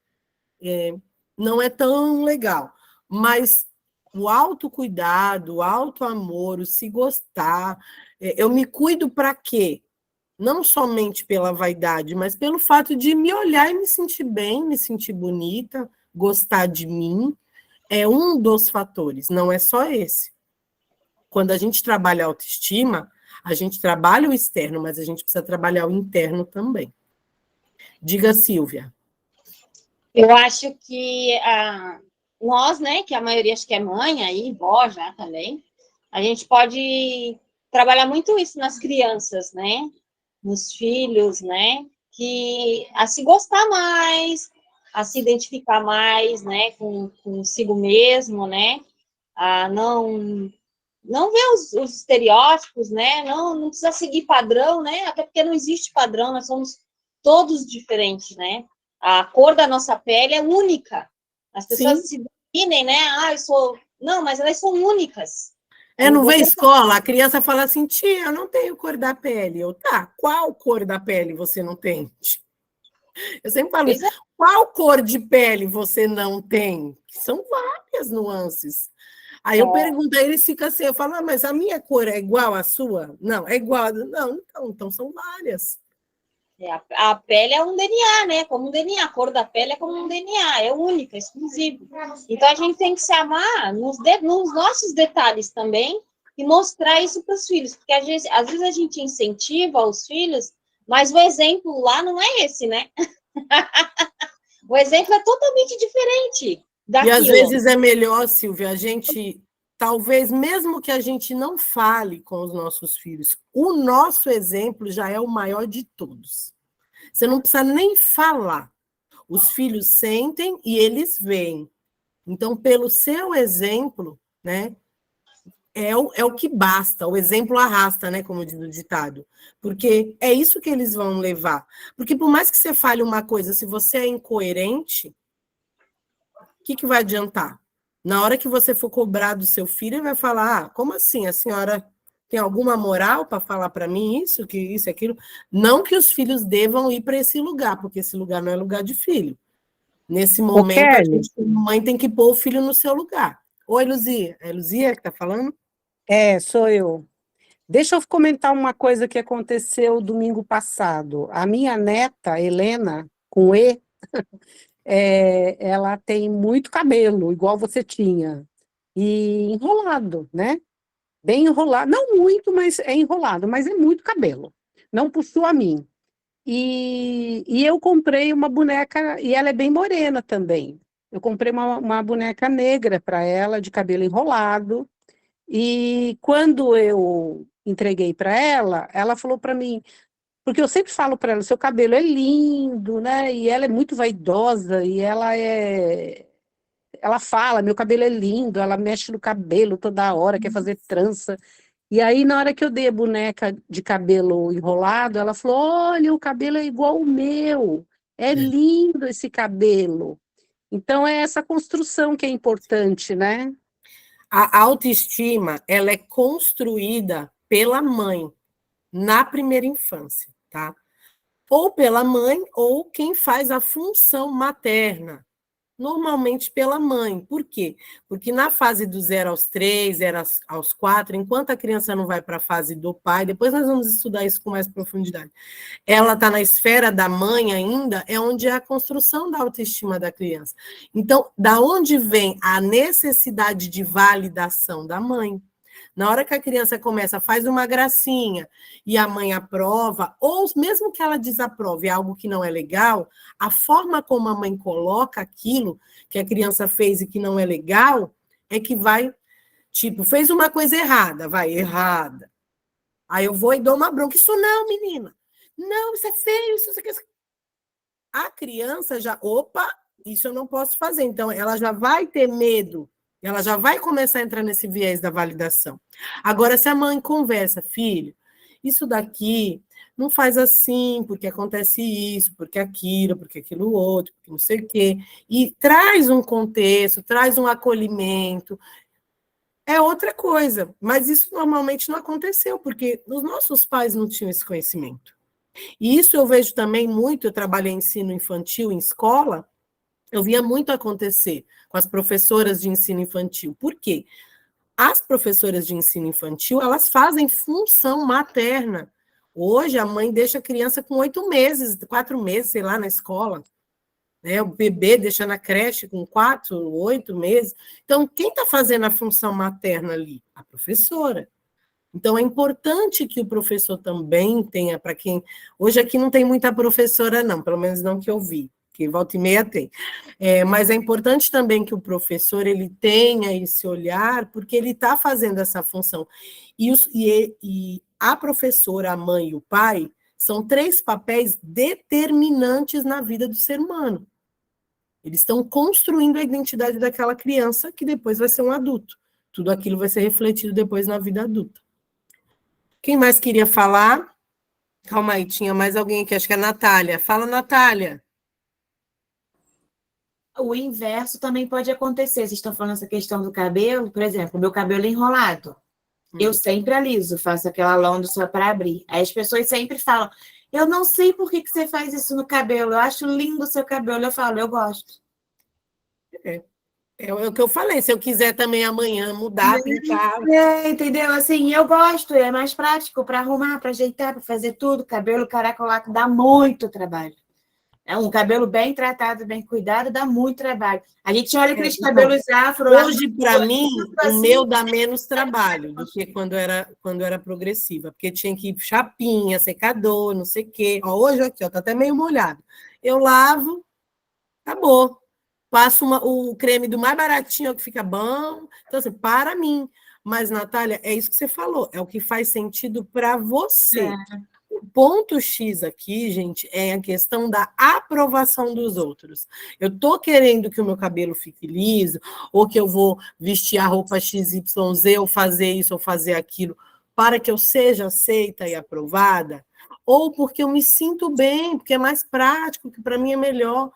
não é tão legal, mas o autocuidado, o autoamor, o se gostar. Eu me cuido para quê? Não somente pela vaidade, mas pelo fato de me olhar e me sentir bem, me sentir bonita, gostar de mim. É um dos fatores, não é só esse. Quando a gente trabalha a autoestima, a gente trabalha o externo, mas a gente precisa trabalhar o interno também. Diga, Silvia. Eu acho que nós, né, que a maioria acho que é mãe aí, vó já também, a gente pode trabalhar muito isso nas crianças, né, nos filhos, né, que a se gostar mais, a se identificar mais, né, com consigo mesmo, né, a não ver os estereótipos, né, não precisa seguir padrão, né, até porque não existe padrão, nós somos todos diferentes, né, a cor da nossa pele é única. As pessoas se definem, né? Eu sou... Não, mas elas são únicas. Não vê escola, a criança fala assim, tia, eu não tenho cor da pele. Qual cor da pele você não tem? Eu sempre falo isso. Qual cor de pele você não tem? São várias nuances. Aí eu pergunto, aí eles ficam assim, eu falo, mas a minha cor é igual à sua? Não, é igual. Não, então são várias. A pele é um DNA, né? Como um DNA. A cor da pele é como um DNA, é única, exclusivo. Então a gente tem que se amar nos nossos detalhes também e mostrar isso para os filhos, porque às vezes a gente incentiva os filhos Mas o exemplo lá não é esse, né? O exemplo é totalmente diferente daquilo. E às vezes é melhor, Silvia, a gente, talvez mesmo que a gente não fale com os nossos filhos, o nosso exemplo já é o maior de todos. Você não precisa nem falar. Os filhos sentem e eles veem. Então, pelo seu exemplo, né, é o que basta. O exemplo arrasta, né, como diz o ditado. Porque é isso que eles vão levar. Porque por mais que você fale uma coisa, se você é incoerente, o que vai adiantar? Na hora que você for cobrar do seu filho, ele vai falar: ah, como assim? A senhora tem alguma moral para falar para mim isso, que isso, aquilo? Não que os filhos devam ir para esse lugar, porque esse lugar não é lugar de filho. Nesse momento, a gente, mãe, tem que pôr o filho no seu lugar. Oi, Luzia. É Luzia que está falando? Sou eu. Deixa eu comentar uma coisa que aconteceu domingo passado. A minha neta, Helena, com E, ela tem muito cabelo, igual você tinha, e enrolado, né? Bem enrolado, não muito, mas é enrolado, mas é muito cabelo. Não puxou a mim. E eu comprei uma boneca, e ela é bem morena também. Eu comprei uma boneca negra para ela, de cabelo enrolado, e quando eu entreguei para ela, ela falou para mim, porque eu sempre falo para ela, seu cabelo é lindo, né? E ela é muito vaidosa, e ela fala, meu cabelo é lindo, ela mexe no cabelo toda hora, quer fazer trança. E aí, na hora que eu dei a boneca de cabelo enrolado, ela falou, olha, o cabelo é igual o meu, é lindo esse cabelo. Então, é essa construção que é importante, né? A autoestima, ela é construída pela mãe na primeira infância, tá? Ou pela mãe, ou quem faz a função materna, normalmente pela mãe. Por quê? Porque na fase do 0 aos 3, 0 aos 4, enquanto a criança não vai para a fase do pai, depois nós vamos estudar isso com mais profundidade, ela está na esfera da mãe ainda, é onde é a construção da autoestima da criança. Então, da onde vem a necessidade de validação da mãe? Na hora que a criança começa, faz uma gracinha e a mãe aprova, ou mesmo que ela desaprove algo que não é legal, a forma como a mãe coloca aquilo que a criança fez e que não é legal, é que vai, tipo, fez uma coisa errada, vai, errada. Aí eu vou e dou uma bronca. Isso não, menina. Não, isso é feio, isso aqui. A criança já, opa, isso eu não posso fazer. Então, ela já vai ter medo. Ela já vai começar a entrar nesse viés da validação. Agora, se a mãe conversa, filho, isso daqui não faz assim, porque acontece isso, porque aquilo outro, porque não sei o quê, e traz um contexto, traz um acolhimento, é outra coisa. Mas isso normalmente não aconteceu, porque os nossos pais não tinham esse conhecimento. E isso eu vejo também muito, eu trabalhei em ensino infantil em escola, eu via muito acontecer com as professoras de ensino infantil. Por quê? As professoras de ensino infantil, elas fazem função materna. Hoje, a mãe deixa a criança com 8 meses, 4 meses, sei lá, na escola. Né? O bebê deixa na creche com 4, 8 meses. Então, quem está fazendo a função materna ali? A professora. Então, é importante que o professor também tenha, para quem... Hoje aqui não tem muita professora, não, pelo menos não que eu vi, que volta e meia tem. Mas é importante também que o professor ele tenha esse olhar, porque ele está fazendo essa função. E a professora, a mãe e o pai são 3 papéis determinantes na vida do ser humano. Eles estão construindo a identidade daquela criança que depois vai ser um adulto. Tudo aquilo vai ser refletido depois na vida adulta. Quem mais queria falar? Calma aí, tinha mais alguém aqui, acho que é a Natália. Fala, Natália. O inverso também pode acontecer. Vocês estão falando essa questão do cabelo, por exemplo, meu cabelo é enrolado. Eu sempre aliso, faço aquela lândula só para abrir. Aí as pessoas sempre falam, eu não sei por que você faz isso no cabelo, eu acho lindo o seu cabelo. Eu falo, eu gosto. É o que eu falei, se eu quiser também amanhã mudar, pintar... Entendeu? Assim, eu gosto, é mais prático para arrumar, para ajeitar, para fazer tudo. Cabelo caracolaco dá muito trabalho. Um cabelo bem tratado, bem cuidado, dá muito trabalho. A gente olha aqueles Então, cabelos afro... hoje, para mim, o assim, meu dá menos trabalho do que quando era progressiva, porque tinha que ir chapinha, secador, não sei o quê. Ó, hoje aqui, ó, tá até meio molhado. Eu lavo, acabou. Passo o creme do mais baratinho, que fica bom. Então, assim, para mim. Mas, Natália, é isso que você falou, é o que faz sentido para você. O ponto X aqui, gente, é a questão da aprovação dos outros. Eu estou querendo que o meu cabelo fique liso, ou que eu vou vestir a roupa XYZ, ou fazer isso, ou fazer aquilo, para que eu seja aceita e aprovada, ou porque eu me sinto bem, porque é mais prático, que para mim é melhor.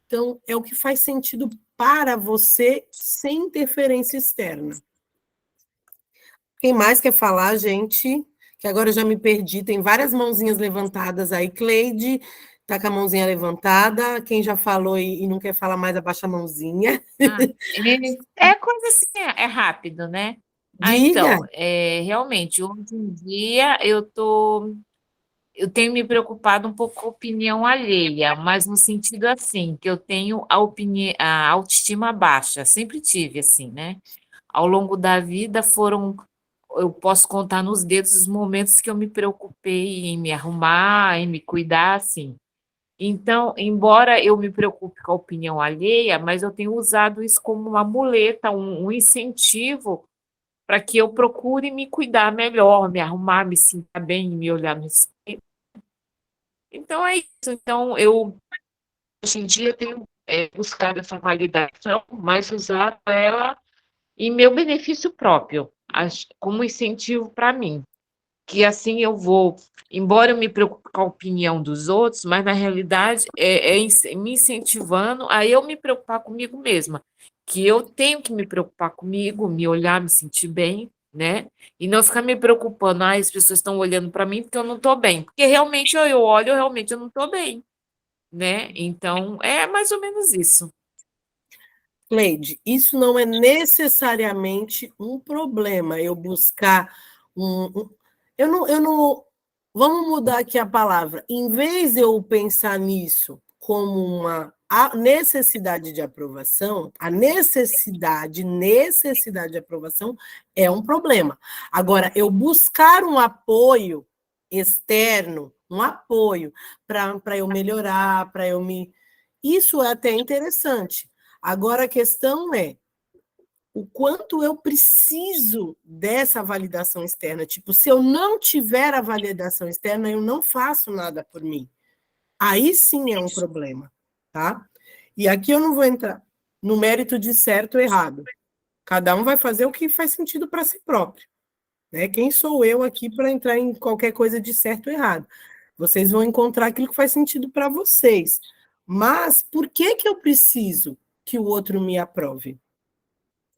Então, é o que faz sentido para você, sem interferência externa. Quem mais quer falar, gente? Que agora eu já me perdi, tem várias mãozinhas levantadas aí. Cleide está com a mãozinha levantada. Quem já falou e não quer falar mais, abaixa a mãozinha. É coisa assim, é rápido, né? Diga. Então, realmente, hoje em dia eu tenho me preocupado um pouco com a opinião alheia, mas no sentido assim, que eu tenho a autoestima baixa, sempre tive assim, né? Ao longo da vida eu posso contar nos dedos os momentos que eu me preocupei em me arrumar, em me cuidar, assim. Então, embora eu me preocupe com a opinião alheia, mas eu tenho usado isso como uma muleta, um incentivo para que eu procure me cuidar melhor, me arrumar, me sentir bem, me olhar no espelho. Então, é isso. Então, hoje em dia, tenho buscado essa validação, mas usado ela em meu benefício próprio, como incentivo para mim. Que assim eu vou, embora eu me preocupe com a opinião dos outros, mas na realidade me incentivando a eu me preocupar comigo mesma, que eu tenho que me preocupar comigo, me olhar, me sentir bem, né? E não ficar me preocupando, as pessoas estão olhando para mim porque eu não estou bem, porque realmente eu olho, realmente eu não estou bem, né? Então é mais ou menos isso. Cleide, isso não é necessariamente um problema, eu buscar eu não. Vamos mudar aqui a palavra. Em vez de eu pensar nisso como uma necessidade de aprovação, a necessidade de aprovação é um problema. Agora, eu buscar um apoio externo, um apoio para eu melhorar, para eu me. Isso é até interessante. Agora, a questão é o quanto eu preciso dessa validação externa. Tipo, se eu não tiver a validação externa, eu não faço nada por mim. Aí sim é um problema, tá? E aqui eu não vou entrar no mérito de certo ou errado. Cada um vai fazer o que faz sentido para si próprio. Né? Quem sou eu aqui para entrar em qualquer coisa de certo ou errado? Vocês vão encontrar aquilo que faz sentido para vocês. Mas por que eu preciso que o outro me aprove?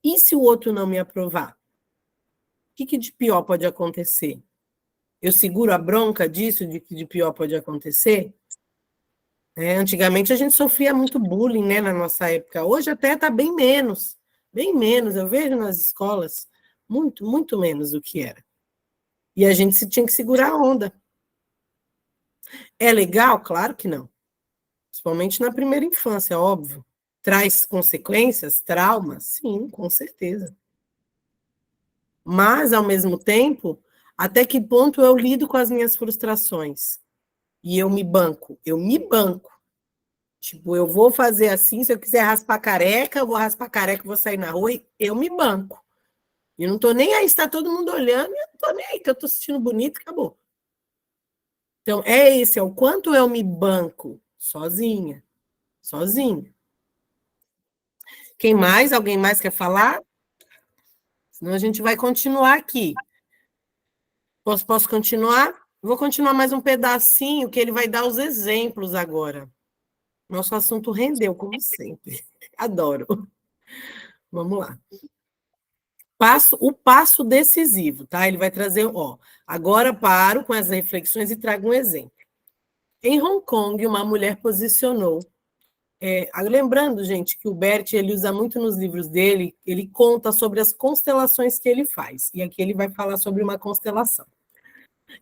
E se o outro não me aprovar? O que de pior pode acontecer? Eu seguro a bronca disso, de que de pior pode acontecer? Antigamente a gente sofria muito bullying, né, na nossa época. Hoje até está bem menos. Bem menos. Eu vejo nas escolas muito, muito menos do que era. E a gente tinha que segurar a onda. É legal? Claro que não. Principalmente na primeira infância, óbvio. Traz consequências, traumas? Sim, com certeza. Mas, ao mesmo tempo, até que ponto eu lido com as minhas frustrações? E eu me banco. Eu me banco. Tipo, eu vou fazer assim, se eu quiser raspar careca, eu vou raspar careca, vou sair na rua e eu me banco. E não tô nem aí, está todo mundo olhando, e eu não tô nem aí, que eu tô assistindo bonito, acabou. Então, é o quanto eu me banco sozinha. Sozinha. Quem mais? Alguém mais quer falar? Senão a gente vai continuar aqui. Posso continuar? Vou continuar mais um pedacinho, que ele vai dar os exemplos agora. Nosso assunto rendeu, como sempre. Adoro. Vamos lá. O passo decisivo, tá? Ele vai trazer, agora paro com as reflexões e trago um exemplo. Em Hong Kong, uma mulher posicionou. Lembrando, gente, que o Bert ele usa muito nos livros dele, ele conta sobre as constelações que ele faz. E aqui ele vai falar sobre uma constelação.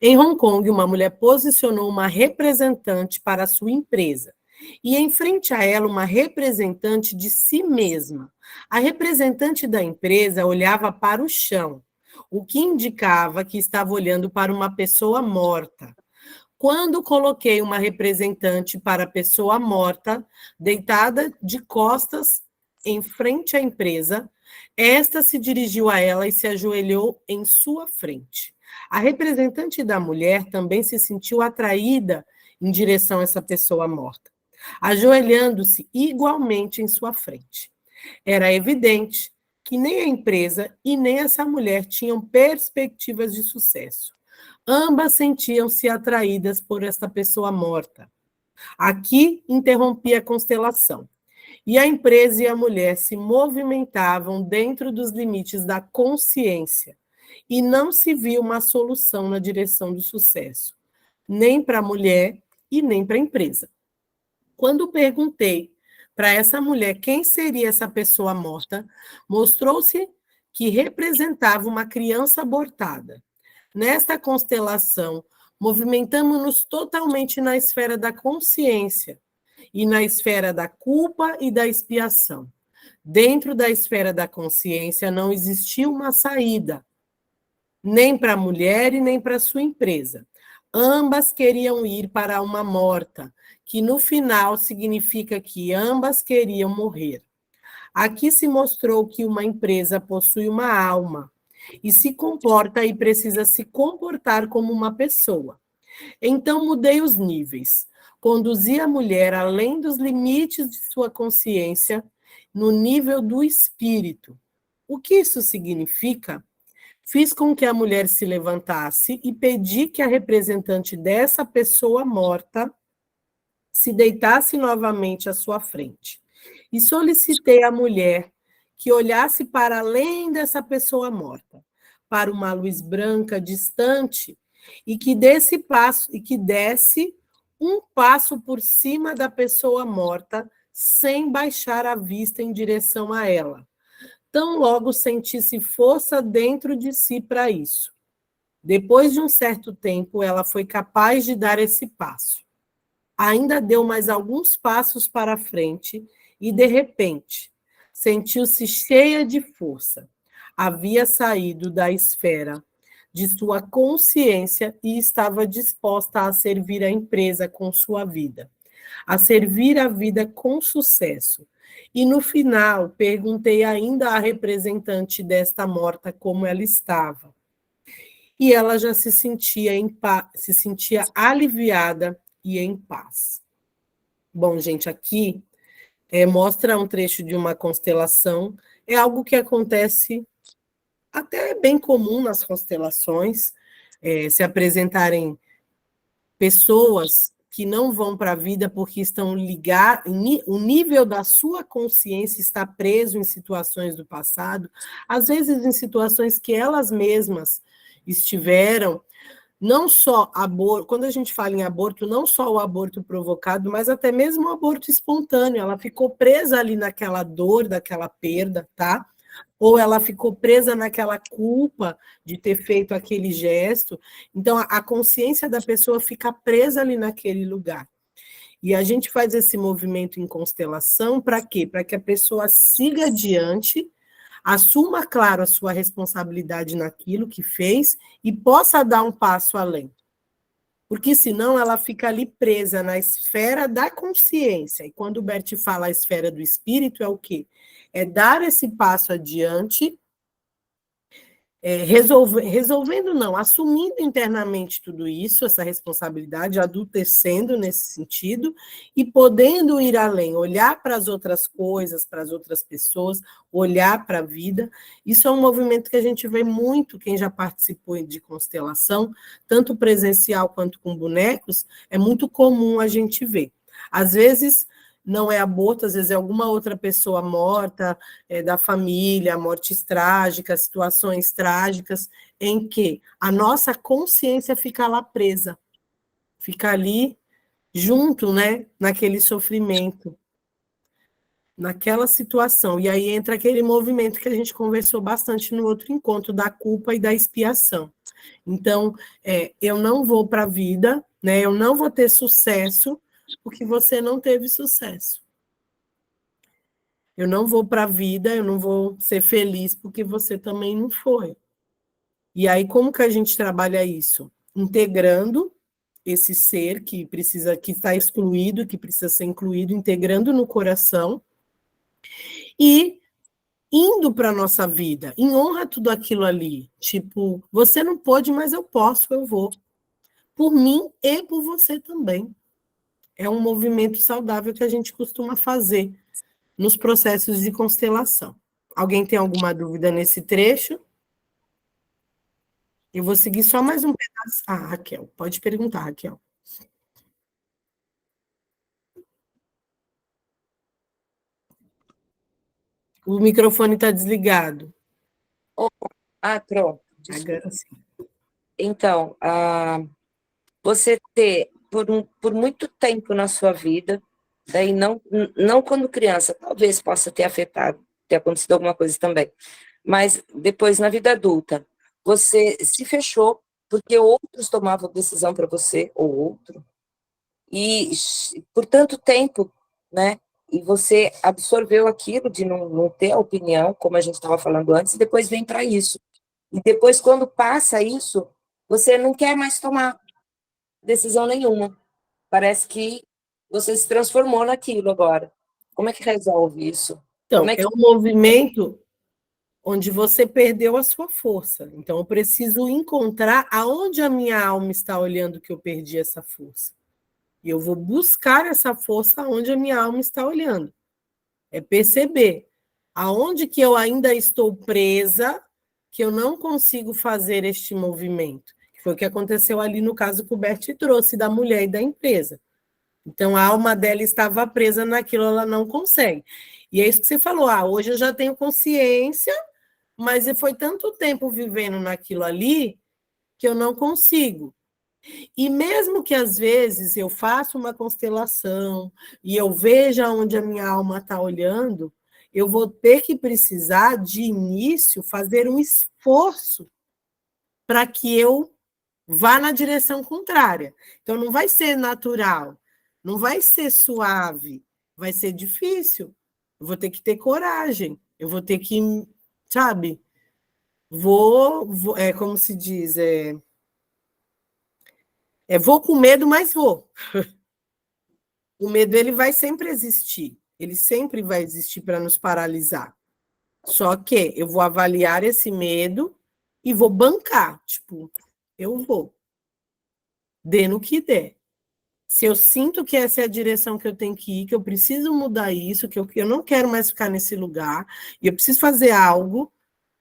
Em Hong Kong, uma mulher posicionou uma representante para a sua empresa. e em frente a ela uma representante de si mesma. A representante da empresa olhava para o chão, o que indicava que estava olhando para uma pessoa morta. Quando coloquei uma representante para a pessoa morta, deitada de costas em frente à empresa, esta se dirigiu a ela e se ajoelhou em sua frente. A representante da mulher também se sentiu atraída em direção a essa pessoa morta, ajoelhando-se igualmente em sua frente. Era evidente que nem a empresa e nem essa mulher tinham perspectivas de sucesso. Ambas sentiam-se atraídas por esta pessoa morta. Aqui interrompia a constelação. E a empresa e a mulher se movimentavam dentro dos limites da consciência. E não se viu uma solução na direção do sucesso, nem para a mulher e nem para a empresa. Quando perguntei para essa mulher quem seria essa pessoa morta, mostrou-se que representava uma criança abortada. Nesta constelação, movimentamos-nos totalmente na esfera da consciência e na esfera da culpa e da expiação. Dentro da esfera da consciência não existia uma saída, nem para a mulher e nem para a sua empresa. Ambas queriam ir para uma morta, que no final significa que ambas queriam morrer. Aqui se mostrou que uma empresa possui uma alma e se comporta e precisa se comportar como uma pessoa. Então mudei os níveis. Conduzi a mulher além dos limites de sua consciência, no nível do espírito. O que isso significa? Fiz com que a mulher se levantasse e pedi que a representante dessa pessoa morta se deitasse novamente à sua frente. E solicitei à mulher que olhasse para além dessa pessoa morta, para uma luz branca distante, e que desse um passo por cima da pessoa morta, sem baixar a vista em direção a ela. Tão logo sentisse força dentro de si para isso. Depois de um certo tempo, ela foi capaz de dar esse passo. Ainda deu mais alguns passos para frente e, de repente, sentiu-se cheia de força. Havia saído da esfera de sua consciência e estava disposta a servir a empresa com sua vida, a servir a vida com sucesso. E no final, perguntei ainda à representante desta morta como ela estava. E ela já se sentia aliviada e em paz. Bom, gente, aqui mostra um trecho de uma constelação. É algo que acontece até bem comum nas constelações, se apresentarem pessoas que não vão para a vida porque estão ligadas, o nível da sua consciência está preso em situações do passado, às vezes em situações que elas mesmas estiveram, não só aborto, quando a gente fala em aborto, não só o aborto provocado, mas até mesmo o aborto espontâneo, ela ficou presa ali naquela dor, daquela perda, tá? Ou ela ficou presa naquela culpa de ter feito aquele gesto. Então, a consciência da pessoa fica presa ali naquele lugar. E a gente faz esse movimento em constelação para quê? Para que a pessoa siga adiante, assuma, claro, a sua responsabilidade naquilo que fez e possa dar um passo além. Porque senão ela fica ali presa na esfera da consciência. E quando o Bert fala a esfera do espírito, é o quê? É dar esse passo adiante, resolvendo não, assumindo internamente tudo isso, essa responsabilidade, adultecendo nesse sentido, e podendo ir além, olhar para as outras coisas, para as outras pessoas, olhar para a vida. Isso é um movimento que a gente vê muito, quem já participou de constelação, tanto presencial quanto com bonecos, é muito comum a gente ver. Às vezes, não é aborto, às vezes é alguma outra pessoa morta, da família, mortes trágicas, situações trágicas, em que a nossa consciência fica lá presa, fica ali junto, né, naquele sofrimento, naquela situação. E aí entra aquele movimento que a gente conversou bastante no outro encontro, da culpa e da expiação. Então, eu não vou para a vida, né, eu não vou ter sucesso, porque você não teve sucesso. Eu não vou para a vida, eu não vou ser feliz porque você também não foi. E aí, como que a gente trabalha isso? Integrando esse ser que precisa, que está excluído, que precisa ser incluído, integrando no coração e indo para a nossa vida, em honra a tudo aquilo ali. Tipo, você não pôde, mas eu posso, eu vou. Por mim e por você também. É um movimento saudável que a gente costuma fazer nos processos de constelação. Alguém tem alguma dúvida nesse trecho? Eu vou seguir só mais um pedaço. Ah, Raquel, pode perguntar, Raquel. O microfone está desligado. Pronto. Desculpa. Agora sim. Então, você ter por muito tempo na sua vida, daí não quando criança, talvez possa ter afetado, ter acontecido alguma coisa também, mas depois na vida adulta, você se fechou porque outros tomavam decisão para você, ou outro, e por tanto tempo, né, e você absorveu aquilo de não ter a opinião, como a gente estava falando antes, e depois vem para isso. E depois, quando passa isso, você não quer mais tomar decisão nenhuma. Parece que você se transformou naquilo agora. Como é que resolve isso? Então, Como é que... é um movimento onde você perdeu a sua força. Então, eu preciso encontrar aonde a minha alma está olhando que eu perdi essa força. E eu vou buscar essa força aonde a minha alma está olhando. É perceber aonde que eu ainda estou presa, que eu não consigo fazer este movimento. Foi o que aconteceu ali no caso que o Bert trouxe da mulher e da empresa. Então, a alma dela estava presa naquilo, ela não consegue. E é isso que você falou, hoje eu já tenho consciência, mas foi tanto tempo vivendo naquilo ali que eu não consigo. E mesmo que às vezes eu faça uma constelação e eu veja onde a minha alma está olhando, eu vou ter que precisar, de início, fazer um esforço para que eu vá na direção contrária. Então, não vai ser natural, não vai ser suave, vai ser difícil. Eu vou ter que ter coragem, eu vou ter que, sabe? É como se diz, vou com medo, mas vou. O medo ele vai sempre existir, ele sempre vai existir para nos paralisar. Só que eu vou avaliar esse medo e vou bancar, tipo, eu vou, dê no que der. Se eu sinto que essa é a direção que eu tenho que ir, que eu preciso mudar isso, que eu não quero mais ficar nesse lugar, e eu preciso fazer algo,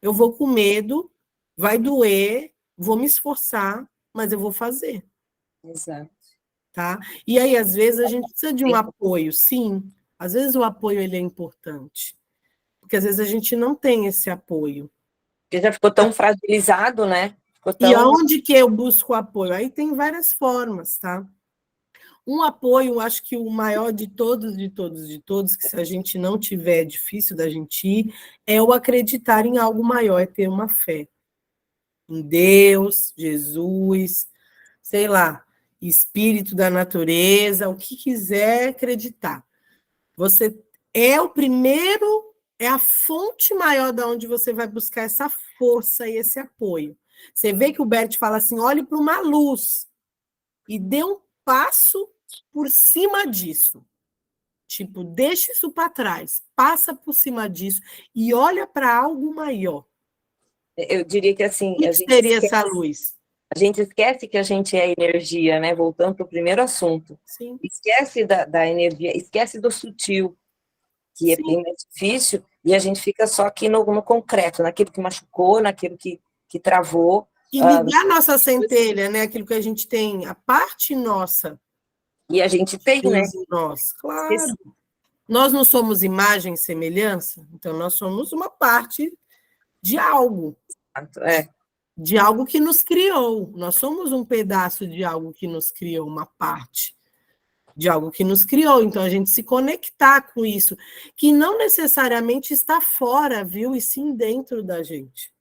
eu vou com medo, vai doer, vou me esforçar, mas eu vou fazer. Exato. Tá? E aí, às vezes, a gente precisa de um apoio, sim. Às vezes o apoio ele é importante, porque às vezes a gente não tem esse apoio. Porque já ficou tão fragilizado, né? E aonde que eu busco apoio? Aí tem várias formas, tá? Um apoio, acho que o maior de todos, que se a gente não tiver, é difícil da gente ir, é o acreditar em algo maior, é ter uma fé. Em Deus, Jesus, sei lá, espírito da natureza, o que quiser acreditar. Você é o primeiro, é a fonte maior de onde você vai buscar essa força e esse apoio. Você vê que o Bert fala assim, olhe para uma luz e dê um passo por cima disso. Tipo, deixa isso para trás, passa por cima disso e olha para algo maior. Eu diria que assim... O que seria essa luz? A gente esquece que a gente é energia, né? Voltando para o primeiro assunto. Sim. Esquece da energia, esquece do sutil, que é bem mais difícil, e a gente fica só aqui no concreto, naquilo que machucou, naquilo que travou. E ligar a nossa centelha, né? Aquilo que a gente tem, a parte nossa. E a gente tem, né? Nós, claro. Nós não somos imagem e semelhança, então nós somos uma parte de algo. É. De algo que nos criou. Nós somos um pedaço de algo que nos criou, uma parte de algo que nos criou. Então, a gente se conectar com isso, que não necessariamente está fora, viu? E sim dentro da gente.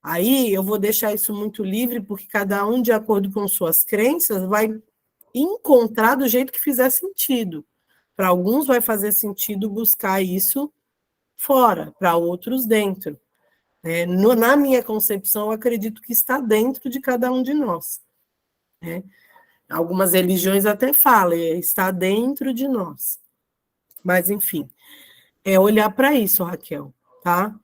Aí, eu vou deixar isso muito livre, porque cada um, de acordo com suas crenças, vai e encontrar do jeito que fizer sentido. Para alguns vai fazer sentido buscar isso fora, para outros dentro. Na minha concepção, eu acredito que está dentro de cada um de nós. Né? Algumas religiões até falam, está dentro de nós. Mas, enfim, é olhar para isso, Raquel, tá?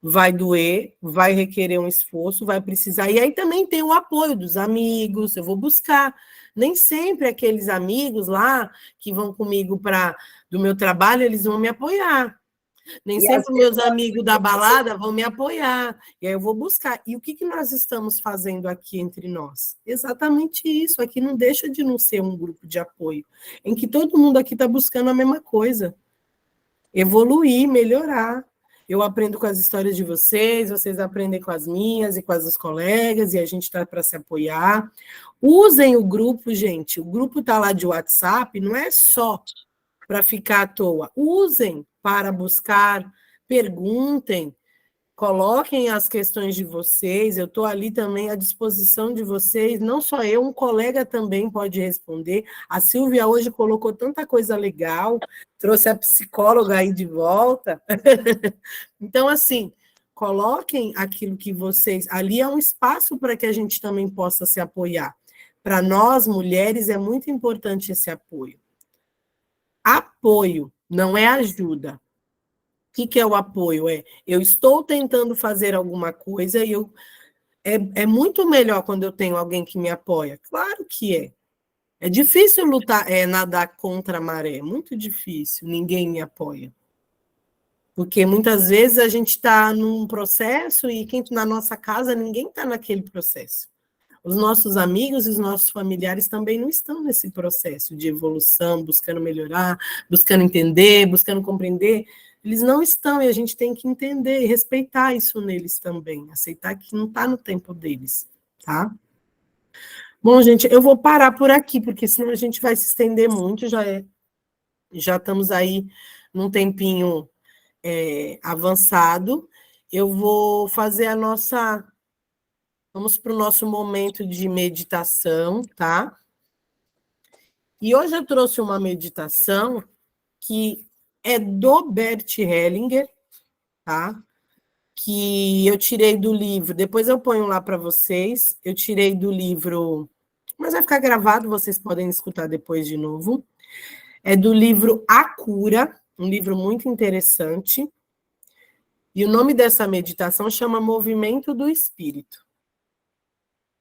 Vai doer, vai requerer um esforço, vai precisar. E aí também tem o apoio dos amigos, eu vou buscar. Nem sempre aqueles amigos lá que vão comigo do meu trabalho, eles vão me apoiar. Nem sempre meus amigos da balada vão me apoiar. E aí eu vou buscar. E o que nós estamos fazendo aqui entre nós? Exatamente isso. Aqui não deixa de não ser um grupo de apoio, em que todo mundo aqui está buscando a mesma coisa. Evoluir, melhorar. Eu aprendo com as histórias de vocês aprendem com as minhas e com as dos colegas, e a gente está para se apoiar. Usem o grupo, gente. O grupo está lá de WhatsApp, não é só para ficar à toa. Usem para buscar, perguntem, coloquem as questões de vocês. Eu estou ali também à disposição de vocês. Não só eu, um colega também pode responder. A Silvia hoje colocou tanta coisa legal, trouxe a psicóloga aí de volta. Então, assim, coloquem aquilo que vocês... Ali é um espaço para que a gente também possa se apoiar. Para nós, mulheres, é muito importante esse apoio. Apoio, não é ajuda. O que é o apoio? Eu estou tentando fazer alguma coisa e é muito melhor quando eu tenho alguém que me apoia. Claro que é. É difícil nadar contra a maré, muito difícil, ninguém me apoia. Porque muitas vezes a gente está num processo e quem na nossa casa, ninguém está naquele processo. Os nossos amigos e os nossos familiares também não estão nesse processo de evolução, buscando melhorar, buscando entender, buscando compreender. Eles não estão, e a gente tem que entender e respeitar isso neles também, aceitar que não está no tempo deles, tá? Bom, gente, eu vou parar por aqui, porque senão a gente vai se estender muito, já estamos aí num tempinho avançado. Eu vou fazer vamos para o nosso momento de meditação, tá? E hoje eu trouxe uma meditação que é do Bert Hellinger, tá? Que eu tirei do livro, depois eu ponho lá para vocês, eu tirei do livro, mas vai ficar gravado, vocês podem escutar depois de novo. É do livro A Cura, um livro muito interessante. E o nome dessa meditação chama Movimento do Espírito.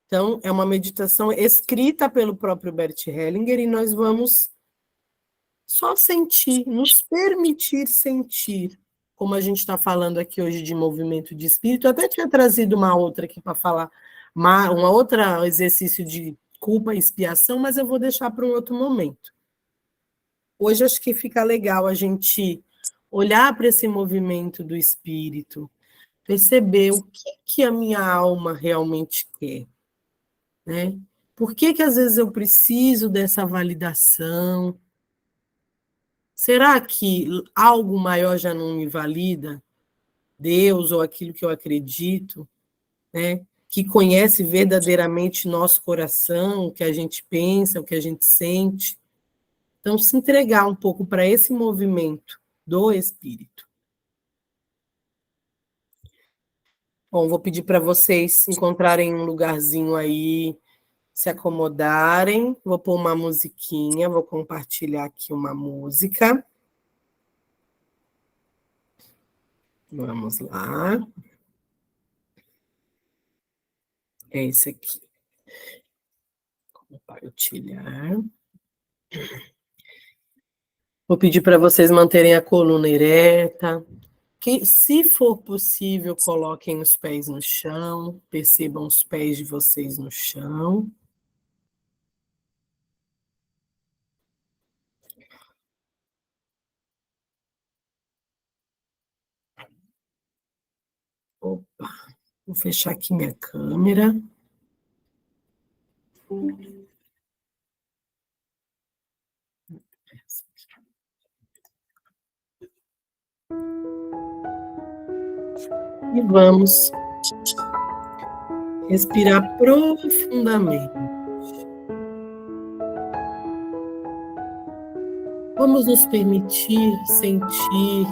Então, é uma meditação escrita pelo próprio Bert Hellinger e nós vamos só sentir, nos permitir sentir, como a gente está falando aqui hoje de movimento de espírito. Eu até tinha trazido uma outra aqui para falar, uma outra exercício de culpa e expiação, mas eu vou deixar para um outro momento. Hoje acho que fica legal a gente olhar para esse movimento do espírito, perceber o que a minha alma realmente quer, né? Por que às vezes eu preciso dessa validação? Será que algo maior já não me valida? Deus ou aquilo que eu acredito, né? Que conhece verdadeiramente nosso coração, o que a gente pensa, o que a gente sente. Então, se entregar um pouco para esse movimento do espírito. Bom, vou pedir para vocês encontrarem um lugarzinho aí, se acomodarem. Vou pôr uma musiquinha, vou compartilhar aqui uma música. Vamos lá. É esse aqui. Compartilhar. Vou pedir para vocês manterem a coluna ereta. Que, se for possível, coloquem os pés no chão, percebam os pés de vocês no chão. Opa, vou fechar aqui minha câmera. E vamos respirar profundamente. Vamos nos permitir sentir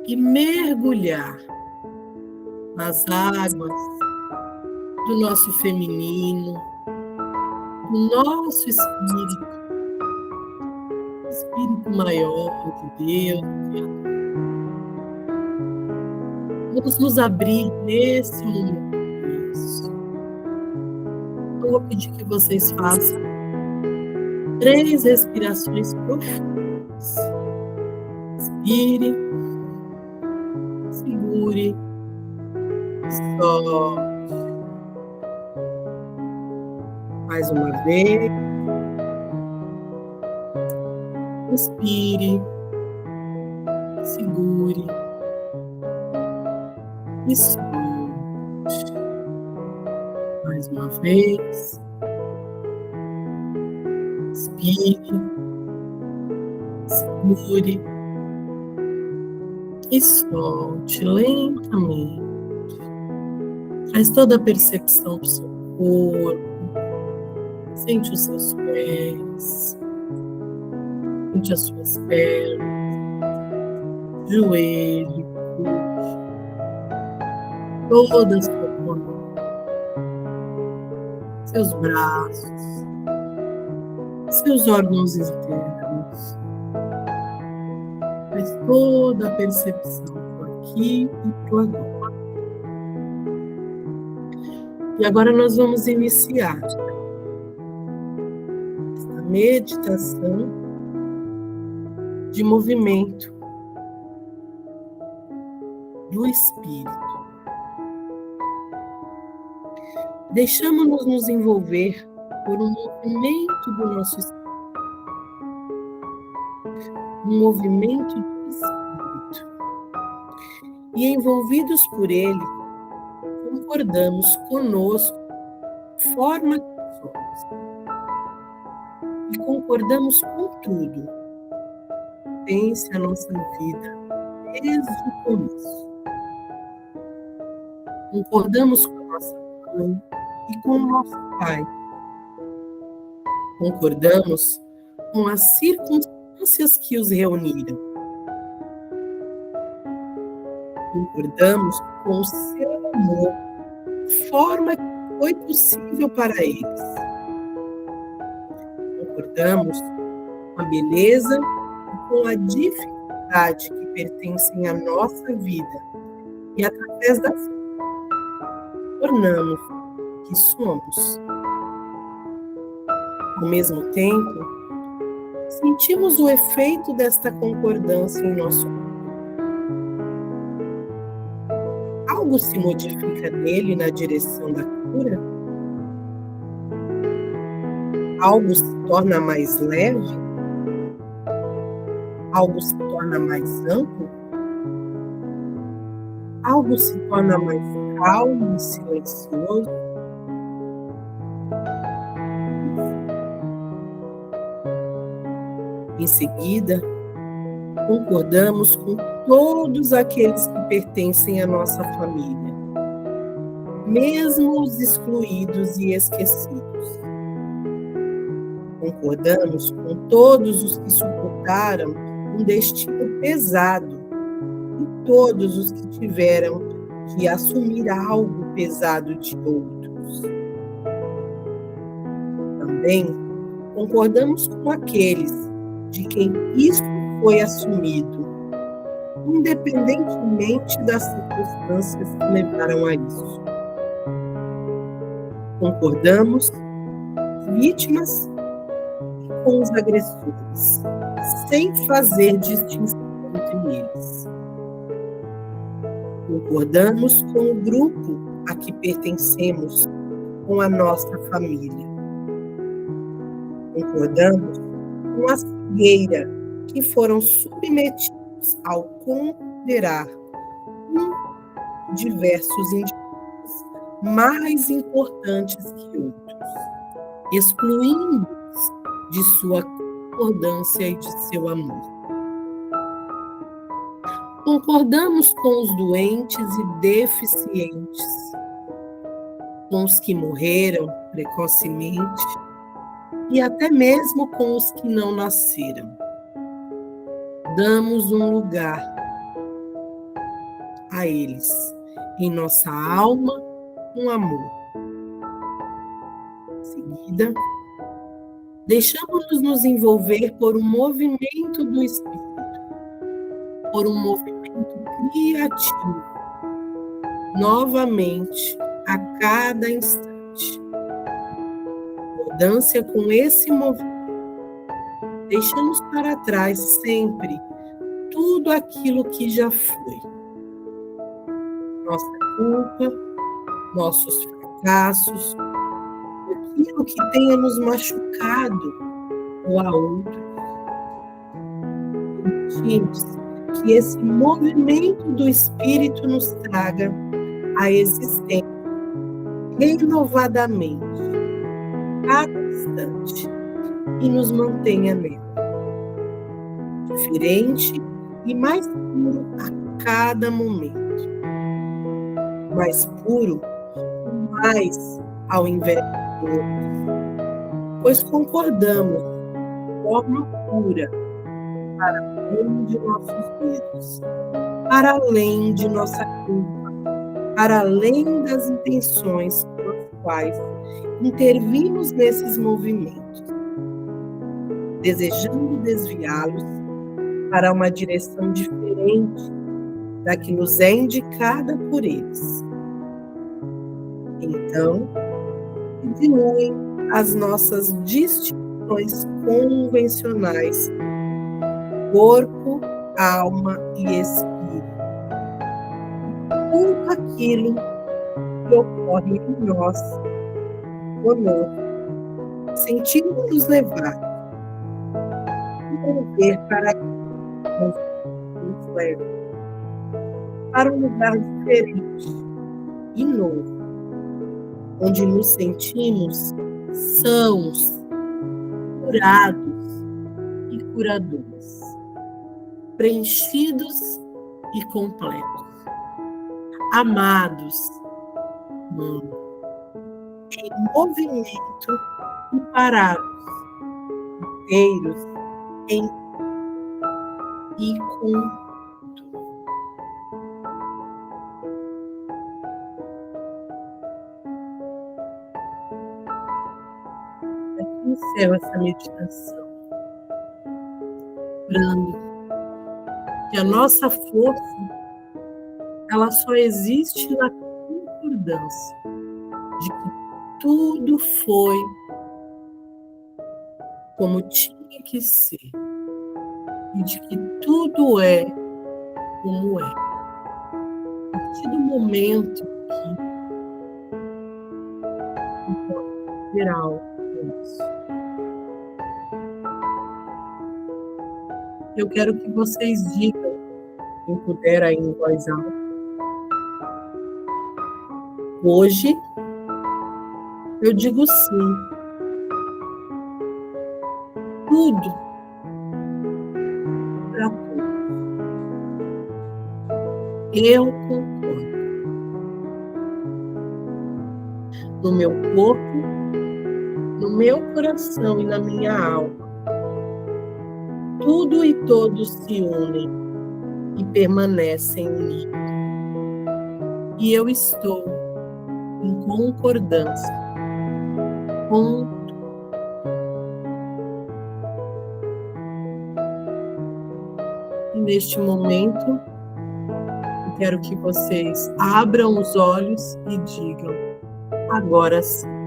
e mergulhar nas águas do nosso feminino, do nosso espírito maior de Deus. Vamos nos abrir nesse momento. Eu vou pedir que vocês façam 3 respirações profundas. Inspire, segure, solte. Mais uma vez. Inspire, segure e solte. Mais uma vez. Inspire, segure e solte lentamente. Traz toda a percepção do seu corpo. Sente os seus pés. Sente as suas pernas. Joelho, coxa. Toda a sua coluna. Seus braços. Seus órgãos internos. Faz toda a percepção por aqui e por agora. E agora nós vamos iniciar esta meditação de movimento do espírito. Deixamos-nos nos envolver por um movimento do nosso espírito. Um movimento do espírito. E envolvidos por ele, concordamos conosco, forma que somos. E concordamos com tudo. Pense a nossa vida desde o começo. Concordamos com a nossa mãe e com o nosso pai. Concordamos com as circunstâncias que os reuniram. Concordamos com o seu amor, forma que foi possível para eles. Concordamos com a beleza e com a dificuldade que pertencem à nossa vida e através das tornamos que somos. Ao mesmo tempo, sentimos o efeito desta concordância em nosso corpo. Algo se modifica nele na direção da cura? Algo se torna mais leve? Algo se torna mais amplo? Algo se torna mais calmo e silencioso? Em seguida, concordamos com todos aqueles que pertencem à nossa família, mesmo os excluídos e esquecidos. Concordamos com todos os que suportaram um destino pesado e todos os que tiveram que assumir algo pesado de outros. Também concordamos com aqueles de quem isso foi assumido, independentemente das circunstâncias que levaram a isso. Concordamos com as vítimas e com os agressores, sem fazer distinção entre eles. Concordamos com o grupo a que pertencemos, com a nossa família. Concordamos com a cegueira que foram submetidos ao considerar diversos indivíduos mais importantes que outros, excluindo-os de sua concordância e de seu amor. Concordamos com os doentes e deficientes, com os que morreram precocemente, e até mesmo com os que não nasceram. Damos um lugar a eles, em nossa alma, um amor. Em seguida, deixamos-nos nos envolver por um movimento do espírito, por um movimento criativo, novamente, a cada instante. Concordância com esse movimento. Deixamos para trás sempre tudo aquilo que já foi. Nossa culpa, nossos fracassos, aquilo que tenha nos machucado ou a outro. Permitimos que esse movimento do Espírito nos traga a existência renovadamente, cada instante, e nos mantenha nela. Diferente e mais puro a cada momento. Mais puro, mais ao invés de outros, pois concordamos de forma pura para além de nossos medos, para além de nossa culpa, para além das intenções com as quais intervimos nesses movimentos, desejando desviá-los para uma direção diferente da que nos é indicada por eles. Então, diminuem as nossas distinções convencionais, corpo, alma e espírito. Tudo aquilo que ocorre em nós, conosco, sentimos-nos levar, mover para nos leva para um lugar diferente e novo, onde nos sentimos sãos, curados e curadores, preenchidos e completos, amados, em movimento e parados, inteiros em e com encerro essa meditação, lembrando que a nossa força, ela só existe na concordância de que tudo foi como tinha que ser e de que tudo é como é. A partir do momento que geral isso, eu quero que vocês digam, quem puder aí em voz alta, hoje eu digo sim. Tudo para tudo. Eu concordo. No meu corpo, no meu coração e na minha alma. Tudo e todos se unem e permanecem unidos. E eu estou em concordância com e neste momento eu quero que vocês abram os olhos e digam: agora sim.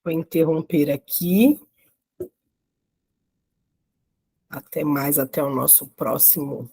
Vou interromper aqui. Até mais, até o nosso próximo